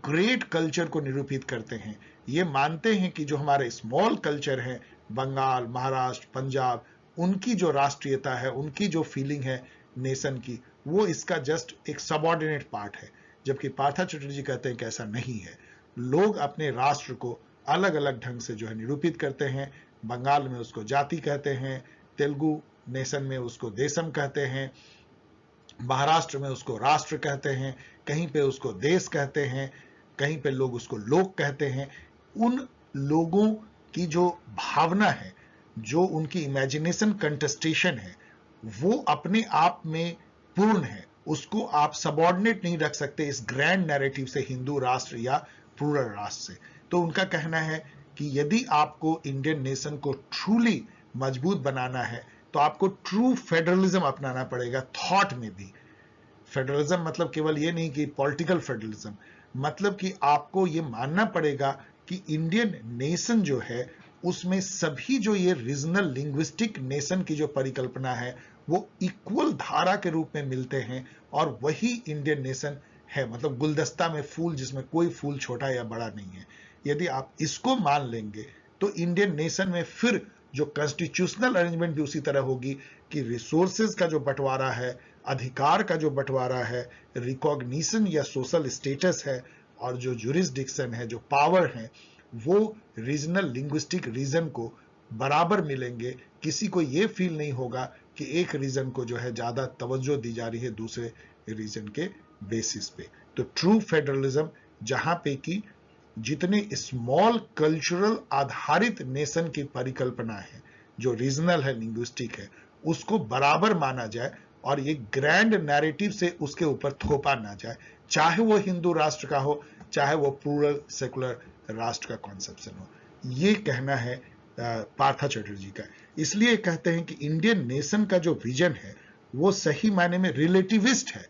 ग्रेट कल्चर को निरूपित करते हैं। ये मानते हैं कि जो हमारे स्मॉल कल्चर है, बंगाल, महाराष्ट्र, पंजाब, उनकी जो राष्ट्रीयता है, उनकी जो फीलिंग है नेशन की, वो इसका जस्ट एक सबऑर्डिनेट पार्ट है। जबकि पार्थ चटर्जी कहते हैं कि ऐसा नहीं है। लोग अपने राष्ट्र को अलग अलग ढंग से जो है निरूपित करते हैं। बंगाल में उसको जाति कहते हैं, तेलुगु नेशन में उसको देशम कहते हैं, महाराष्ट्र में उसको राष्ट्र कहते हैं, कहीं पे उसको देश कहते हैं, कहीं पे लोग उसको लोक कहते हैं। उन लोगों की जो भावना है, जो उनकी इमेजिनेशन कंटेस्टेशन है, वो अपने आप में पूर्ण है, उसको आप सबऑर्डिनेट नहीं रख सकते इस ग्रैंड नैरेटिव से, हिंदू राष्ट्र या प्लूरल राष्ट्र से। तो उनका कहना है कि यदि आपको इंडियन नेशन को ट्रूली मजबूत बनाना है तो आपको ट्रू फेडरलिज्म अपनाना पड़ेगा, थॉट में भी। फेडरलिज्म मतलब केवल ये नहीं कि पॉलिटिकल फेडरलिज्म, मतलब कि आपको ये मानना पड़ेगा कि इंडियन नेशन जो है उसमें सभी जो ये रीजनल लिंग्विस्टिक नेशन की जो परिकल्पना है वो इक्वल धारा के रूप में मिलते हैं, और वही इंडियन नेशन है। मतलब गुलदस्ता में फूल, जिसमें कोई फूल छोटा या बड़ा नहीं है। यदि आप इसको मान लेंगे तो इंडियन नेशन में फिर जो कॉन्स्टिट्यूशनल अरेंजमेंट भी उसी तरह होगी कि रिसोर्सेज का जो बंटवारा है, अधिकार का जो बंटवारा है, रिकॉग्निशन या सोशल स्टेटस है, और जो जुरिस्डिक्शन है, जो पावर है, वो रीजनल लिंग्विस्टिक रीजन को बराबर मिलेंगे। किसी को ये फील नहीं होगा कि एक रीजन को जो है ज्यादा तवज्जो दी जा रही है दूसरे रीजन के बेसिस पे। तो ट्रू फेडरलिज्म जहां पे कि जितने स्मॉल कल्चरल आधारित नेशन की परिकल्पना है, जो रीजनल है, लिंग्विस्टिक है, उसको बराबर माना जाए और ये ग्रैंड नैरेटिव से उसके ऊपर थोपा ना जाए, चाहे वो हिंदू राष्ट्र का हो, चाहे वो प्लूरल सेकुलर राष्ट्र का कॉन्सेप्शन हो। ये कहना है पार्था चैटर्जी का। इसलिए कहते हैं कि इंडियन नेशन का जो विजन है वो सही मायने में रिलेटिविस्ट है,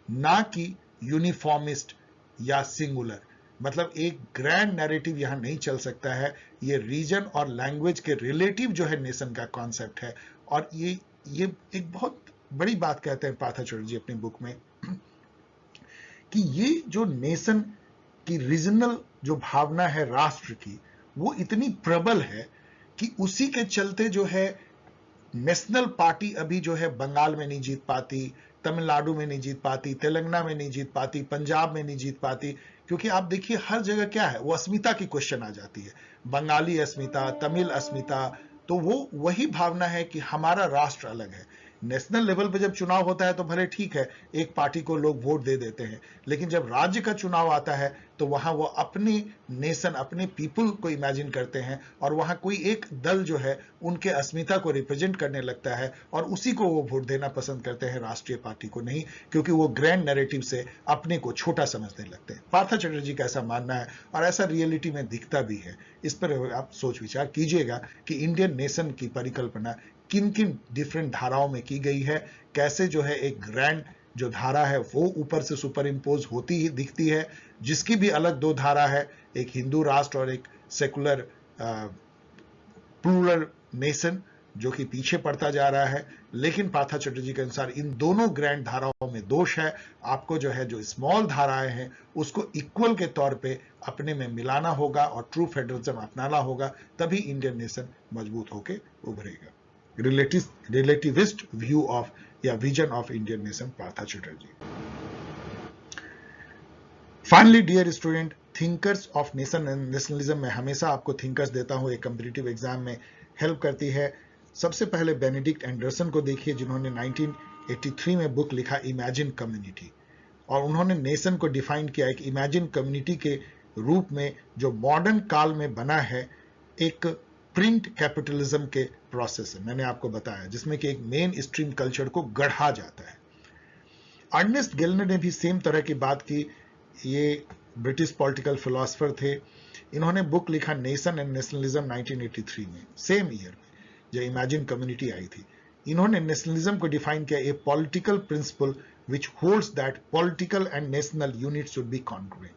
ना कि यूनिफॉर्मिस्ट या सिंगुलर। मतलब एक ग्रैंड नैरेटिव यहां नहीं चल सकता है। ये रीजन और लैंग्वेज के रिलेटिव जो है नेशन का कॉन्सेप्ट है। और ये एक बहुत बड़ी बात कहते हैं पार्था चैटर्जी अपनी बुक में कि ये जो नेशन की रीजनल जो भावना है राष्ट्र की, वो इतनी प्रबल है कि उसी के चलते जो है नेशनल पार्टी अभी जो है बंगाल में नहीं जीत पाती, तमिलनाडु में नहीं जीत पाती, तेलंगाना में नहीं जीत पाती, पंजाब में नहीं जीत पाती। क्योंकि आप देखिए हर जगह क्या है, वो अस्मिता की क्वेश्चन आ जाती है, बंगाली अस्मिता, तमिल अस्मिता। तो वो वही भावना है कि हमारा राष्ट्र अलग है। नेशनल लेवल पे जब चुनाव होता है तो भले ठीक है, एक पार्टी को लोग वोट दे देते हैं, लेकिन जब राज्य का चुनाव आता है तो वहां वो अपने नेशन, अपने पीपल को इमेजिन करते हैं और वहां कोई एक दल जो है उनके अस्मिता को रिप्रेजेंट करने लगता है और उसी को वो वोट देना पसंद करते हैं, राष्ट्रीय पार्टी को नहीं, क्योंकि वो ग्रैंड नैरेटिव से अपने को छोटा समझने लगते हैं। पार्था चैटर्जी का ऐसा मानना है और ऐसा रियलिटी में दिखता भी है। इस पर आप सोच विचार कीजिएगा कि इंडियन नेशन की परिकल्पना किन किन डिफरेंट धाराओं में की गई है, कैसे जो है एक ग्रैंड जो धारा है वो ऊपर से सुपर इम्पोज होती ही दिखती है, जिसकी भी अलग दो धारा है, एक हिंदू राष्ट्र और एक सेकुलर प्लूरल नेशन, जो कि पीछे पड़ता जा रहा है। लेकिन पार्था चैटर्जी के अनुसार इन दोनों ग्रैंड धाराओं में दोष है। आपको जो है जो स्मॉल धाराएं हैं उसको इक्वल के तौर पे अपने में मिलाना होगा और ट्रू फेडरलिज्म अपनाना होगा, तभी इंडियन नेशन मजबूत होकर उभरेगा। रिलेटिविस्ट व्यू ऑफ या vision of Indian nation, Partha Chatterjee. Finally dear student, thinkers of nation and nationalism में हमेशा आपको थिंकर्स देता हूं, एक कॉम्पिटिटिव एग्जाम में हेल्प करती है। सबसे पहले बेनेडिक्ट एंडरसन को देखिए, जिन्होंने 1983 में बुक लिखा इमेजिन कम्युनिटी, और उन्होंने नेशन को डिफाइन किया एक इमेजिन कम्युनिटी के रूप में जो मॉडर्न काल में बना है एक प्रिंट कैपिटलिज्म के प्रोसेस है, मैंने आपको बताया, जिसमें कि एक मेन स्ट्रीम कल्चर को गढ़ा जाता है। अर्नेस्ट गेलनर ने भी सेम तरह की बात की। ये ब्रिटिश पॉलिटिकल फिलोसफर थे। इन्होंने बुक लिखा नेशन एंड नेशनलिज्म 1983 में, सेम ईयर में जब इमेजिन कम्युनिटी आई थी। इन्होंने नेशनलिज्म को डिफाइन किया a political principle which holds that political and national unit should be congruent.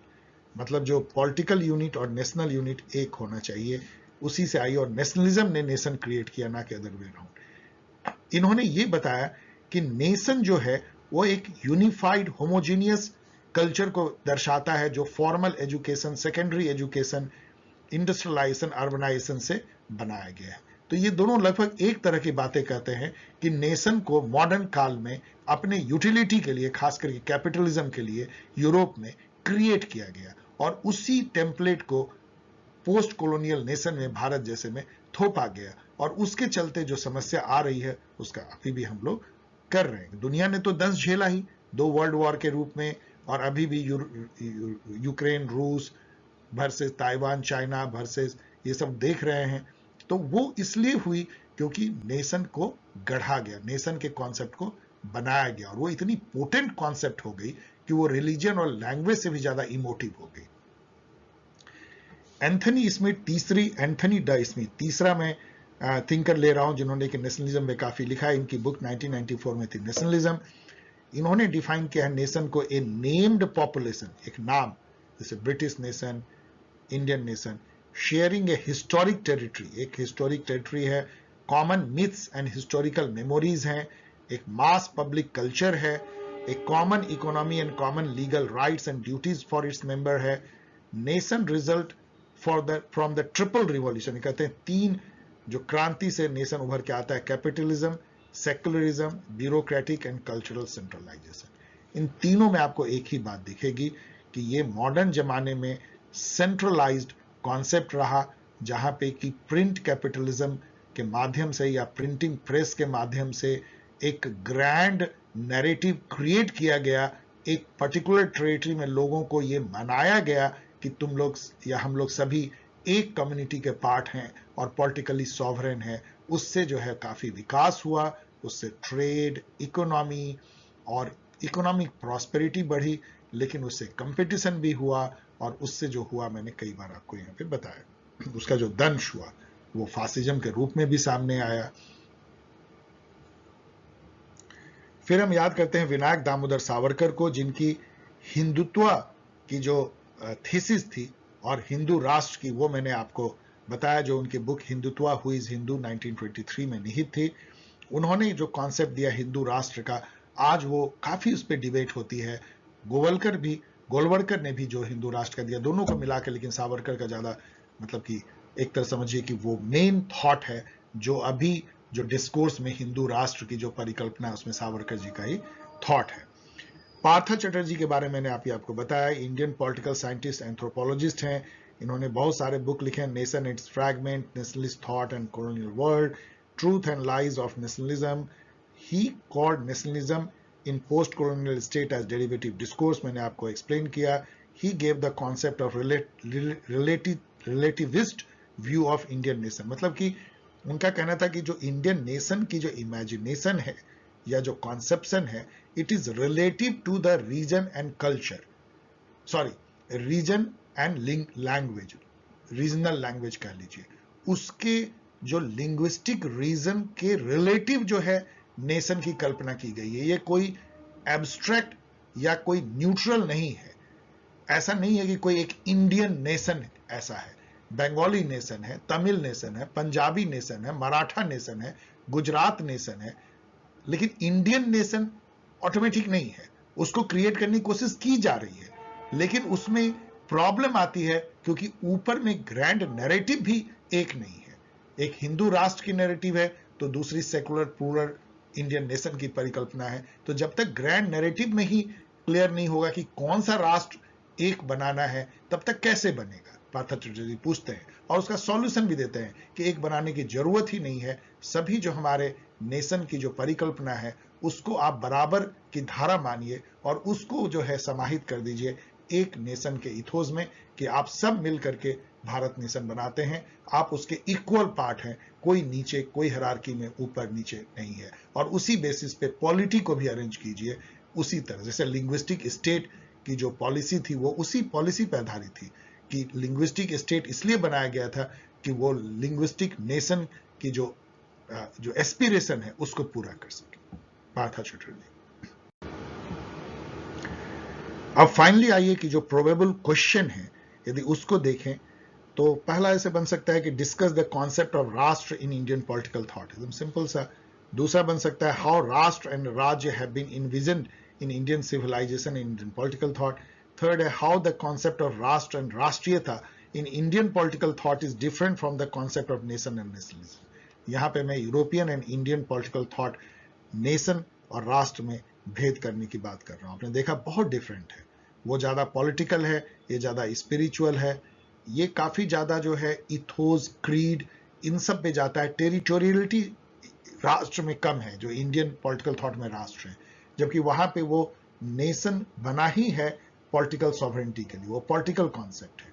मतलब जो पॉलिटिकल यूनिट और नेशनल यूनिट एक होना चाहिए, उसी से आई। और नेशनलिज्म ने नेशन क्रिएट किया, ना कि अदर वे राउंड। इन्होंने ये बताया कि नेशन जो है वो एक यूनिफाइड होमोजीनियस कल्चर को दर्शाता है, जो formal education, secondary education, industrialisation, urbanisation से बनाया गया है। तो ये दोनों लगभग एक तरह की बातें कहते हैं कि नेशन को मॉडर्न काल में अपने यूटिलिटी के लिए, खास करके कैपिटलिज्म के लिए यूरोप में क्रिएट किया गया और उसी टेम्पलेट को पोस्ट कॉलोनियल नेशन में, भारत जैसे में थोपा गया। और उसके चलते जो समस्या आ रही है उसका अभी भी हम लोग कर रहे हैं। दुनिया ने तो दंश झेला ही 2 वर्ल्ड वॉर के रूप में, और अभी भी यूक्रेन, रूस वर्सेस ताइवान, चाइना वर्सेस, ये सब देख रहे हैं। तो वो इसलिए हुई क्योंकि नेशन को गढ़ा गया, नेशन के कॉन्सेप्ट को बनाया गया, और वो इतनी पोटेंट कॉन्सेप्ट हो गई कि वो रिलीजन और लैंग्वेज से भी ज्यादा इमोटिव हो गई। एंथनी ड स्मिथ तीसरा मैं थिंकर ले रहा हूं, जिन्होंने कि नेशनलिज्म में काफी लिखा है। इनकी बुक 1994 में थी नेशनलिज्म। इन्होंने डिफाइन किया है नेशन को ए नेम्ड पॉपुलेशन, एक नाम, जैसे British nation, Indian nation, sharing a historic territory, एक हिस्टोरिक टेरिटरी है, common myths and historical memories हैं, एक मास पब्लिक कल्चर है, एक common economy and common legal rights and duties for its member है। Nation result from the triple revolution, कहते हैं 3 जो क्रांति से नेशन उभर के आता है, capitalism, secularism, bureaucratic and cultural centralisation. इन तीनों में आपको एक ही बात दिखेगी कि ये मॉडर्न जमाने में सेंट्रलाइज्ड कॉन्सेप्ट रहा जहां पे कि प्रिंट कैपिटलिज्म के माध्यम से या प्रिंटिंग प्रेस के माध्यम से एक ग्रैंड नैरेटिव क्रिएट किया गया, एक पर्टिकुलर टेरिटरी में लोगों को ये मनाया गया कि तुम लोग या हम लोग सभी एक कम्युनिटी के पार्ट हैं और पॉलिटिकली सॉवरेन है। उससे जो है काफी विकास हुआ, उससे ट्रेड, इकोनॉमी और इकोनॉमिक प्रॉस्पेरिटी बढ़ी, लेकिन उससे कंपटीशन भी हुआ और उससे जो हुआ मैंने कई बार आपको यहाँ पे बताया, उसका जो दंश हुआ वो फासिज्म के रूप में भी सामने आया। फिर हम याद करते हैं विनायक दामोदर सावरकर को, जिनकी हिंदुत्व की जो थीसिस थी और हिंदू राष्ट्र की, वो मैंने आपको बताया, जो उनकी book Hindutva who is Hindu 1923 में निहित थी। उन्होंने जो कॉन्सेप्ट दिया हिंदू राष्ट्र का, आज वो काफी उस पर डिबेट होती है। गोलवलकर ने भी जो हिंदू राष्ट्र का दिया, दोनों को मिलाकर, लेकिन सावरकर का ज्यादा मतलब कि एक तरह समझिए कि वो मेन थॉट है जो अभी जो डिस्कोर्स में हिंदू राष्ट्र की जो परिकल्पना है उसमें सावरकर जी का ही थॉट है। पार्था चटर्जी के बारे में मैंने आपको बताया, इंडियन पॉलिटिकल साइंटिस्ट, एंथ्रोपोलॉजिस्ट हैं। इन्होंने बहुत सारे बुक लिखे हैं, nation its fragment, nationalist thought and colonial world, truth and lies of nationalism, he called nationalism in post colonial state as derivative discourse, मैंने आपको एक्सप्लेन किया। He gave the concept of relativist view of Indian nation, मतलब कि उनका कहना था कि जो इंडियन नेशन की जो इमेजिनेशन है या जो कॉन्सेप्शन है, it is relative to the region and culture, sorry region and language, regional language कह लीजिए, उसके जो लिंग्विस्टिक रीजन के रिलेटिव जो है नेशन की कल्पना की गई है। ये कोई एब्स्ट्रैक्ट या कोई न्यूट्रल नहीं है। ऐसा नहीं है कि कोई एक इंडियन नेशन ऐसा है, बंगाली नेशन है, तमिल नेशन है, पंजाबी नेशन है, मराठा नेशन है, गुजरात नेशन है, लेकिन इंडियन नेशन ऑटोमेटिक नहीं है। उसको क्रिएट करने की कोशिश की जा रही है, लेकिन उसमें प्रॉब्लम आती है क्योंकि ऊपर में ग्रैंड नैरेटिव भी एक नहीं है। एक हिंदू राष्ट्र की नैरेटिव है तो दूसरी सेकुलर प्लूरल इंडियन नेशन की परिकल्पना है। तो जब तक ग्रैंड नैरेटिव में ही क्लियर नहीं होगा कि कौन सा राष्ट्र एक बनाना है, तब तक कैसे बनेगा, पार्था चटर्जी पूछते हैं और उसका सॉल्यूशन भी देते हैं कि एक बनाने की जरूरत ही नहीं है। सभी जो हमारे नेशन की जो परिकल्पना है उसको आप बराबर की धारा मानिए और उसको जो है समाहित कर दीजिए एक नेशन के इथोस में, कि आप सब मिल करके भारत नेशन बनाते हैं, आप उसके इक्वल पार्ट हैं, कोई नीचे, कोई हायरार्की में ऊपर नीचे नहीं है। और उसी बेसिस पे पॉलिटी को भी अरेंज कीजिए उसी तरह, जैसे लिंग्विस्टिक स्टेट की जो पॉलिसी थी वो उसी पॉलिसी पर आधारित थी कि लिंग्विस्टिक स्टेट इसलिए बनाया गया था कि वो लिंग्विस्टिक नेशन की जो एस्पिरेशन है उसको पूरा कर सके। पार्था चटर्जी। अब फाइनली आइए कि जो प्रोबेबल क्वेश्चन है यदि उसको देखें तो पहला ऐसे बन सकता है कि discuss the concept of rashtra in Indian political thought, एकदम सिंपल सा। दूसरा बन सकता है how rashtra and rajya have been envisioned in Indian civilization, in Indian political thought. Third, how the concept of Rashtra and Rashtriyata in Indian political thought is different from the concept of nation and nationalism. यहाँ पे मैं European and Indian political thought, nation और राष्ट्र में भेद करने की बात कर रहा हूँ। आपने देखा बहुत डिफरेंट है, वो ज्यादा पॉलिटिकल है, ये ज्यादा स्पिरिचुअल है, ये काफी ज्यादा जो है इथोस, क्रीड, इन सब पे जाता है। टेरिटोरियलिटी राष्ट्र में कम है जो इंडियन पॉलिटिकल थॉट में राष्ट्र है, जबकि वहां पे वो नेशन बना ही है पॉलिटिकल सॉवरेनिटी के लिए, वो पॉलिटिकल कॉन्सेप्ट है,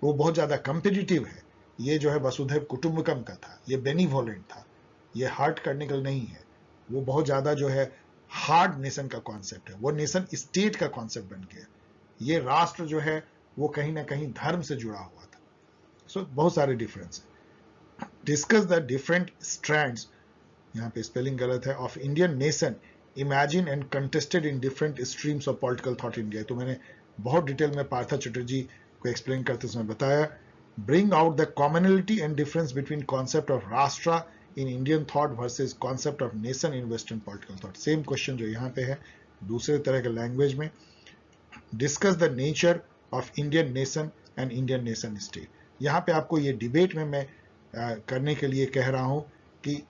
वो बहुत ज्यादा कंपिटिटिव है। ये जो है वसुधैव कुटुंबकम का था, ये बेनिवोलेंट था, ये हर्ट करने के लिए नहीं है। वो बहुत ज्यादा जो है हार्ड नेशन का कॉन्सेप्ट है, वो नेशन स्टेट का कॉन्सेप्ट बन गया। ये राष्ट्र जो है वो कहीं ना कहीं धर्म से जुड़ा हुआ था। सो बहुत सारे डिफरेंस है। डिस्कस द डिफरेंट स्ट्रैंड्स, यहाँ पे स्पेलिंग गलत है, of Indian nation imagine and contested in different streams of political thought India. तो मैंने बहुत डिटेल में पार्था चटर्जी को एक्सप्लेन करते समय बताया। Bring out the commonality and difference between concept of rashtra in Indian thought versus concept of nation in western political thought. Same question जो यहाँ पे है दूसरे तरह के लैंग्वेज में। Discuss the nature of Indian nation and Indian nation state. यहाँ पे आपको ये डिबेट में मैं करने के लिए कह रहा हूँ कि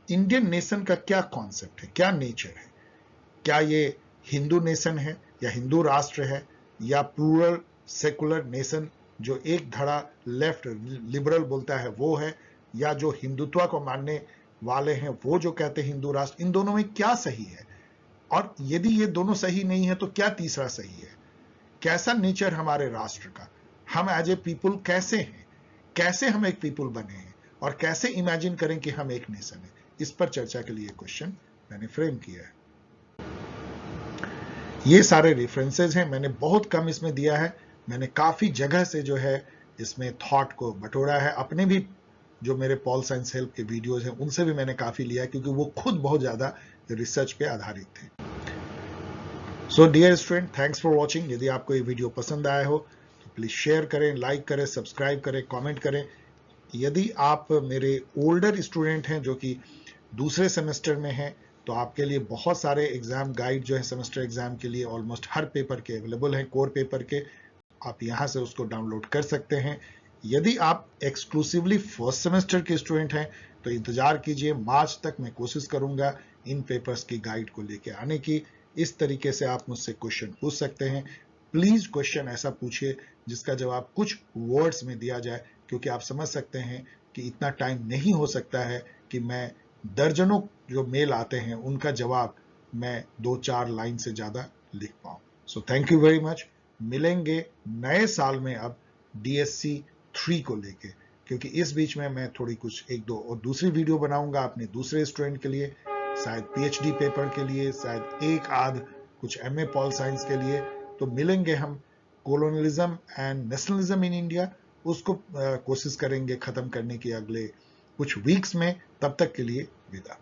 इंडियन नेशन का क्या कॉन्सेप्ट है, क्या नेचर है, क्या ये हिंदू नेशन है या हिंदू राष्ट्र है या प्लूरल सेकुलर नेशन जो एक धड़ा लेफ्ट लिबरल बोलता है वो है, या जो हिंदुत्व को मानने वाले हैं वो जो कहते हैं हिंदू राष्ट्र, इन दोनों में क्या सही है? और यदि ये दोनों सही नहीं है तो क्या तीसरा सही है? कैसा नेचर हमारे राष्ट्र का, हम एज ए पीपुल कैसे हैं, कैसे हम एक पीपुल बने हैं, और कैसे इमेजिन करें कि हम एक नेशन है? इस पर चर्चा के लिए क्वेश्चन मैंने फ्रेम किया है। ये सारे रेफरेंसेज हैं, मैंने बहुत कम इसमें दिया है, मैंने काफी जगह से जो है इसमें थॉट को बटोरा है। अपने भी जो मेरे पॉल साइंस हेल्प के वीडियोज हैं उनसे भी मैंने काफी लिया, क्योंकि वो खुद बहुत ज्यादा रिसर्च पे आधारित थे। So dear student, thanks for watching. यदि आपको ये वीडियो पसंद आया हो तो प्लीज शेयर करें, लाइक करें, सब्सक्राइब करें, कमेंट करें। यदि आप मेरे ओल्डर स्टूडेंट हैं जो कि दूसरे सेमेस्टर में हैं, तो आपके लिए बहुत सारे एग्जाम गाइड जो है सेमेस्टर एग्जाम के लिए ऑलमोस्ट हर पेपर के अवेलेबल हैं, कोर पेपर के। आप यहां से उसको डाउनलोड कर सकते हैं। यदि आप एक्सक्लूसिवली फर्स्ट सेमेस्टर के स्टूडेंट हैं तो इंतजार कीजिए, मार्च तक मैं कोशिश करूंगा इन पेपर्स की गाइड को लेके आने की। इस तरीके से आप मुझसे क्वेश्चन पूछ सकते हैं। प्लीज क्वेश्चन ऐसा पूछिए जिसका जवाब कुछ वर्ड्स में दिया जाए, क्योंकि आप समझ सकते हैं कि इतना टाइम नहीं हो सकता है कि मैं दर्जनों जो मेल आते हैं उनका जवाब मैं 2-4 लाइन से ज्यादा लिख पाऊं। So thank you very much. मिलेंगे नए साल में अब DSC 3 को लेके, क्योंकि इस बीच में मैं थोड़ी कुछ 1-2 और दूसरी वीडियो बनाऊंगा अपने दूसरे स्टूडेंट के लिए, शायद PhD पेपर के लिए, शायद एक आध कुछ MA पॉल साइंस के लिए। तो मिलेंगे हम colonialism and nationalism in India, उसको कोशिश करेंगे खत्म करने की अगले कुछ वीक्स में। तब तक के लिए विदा।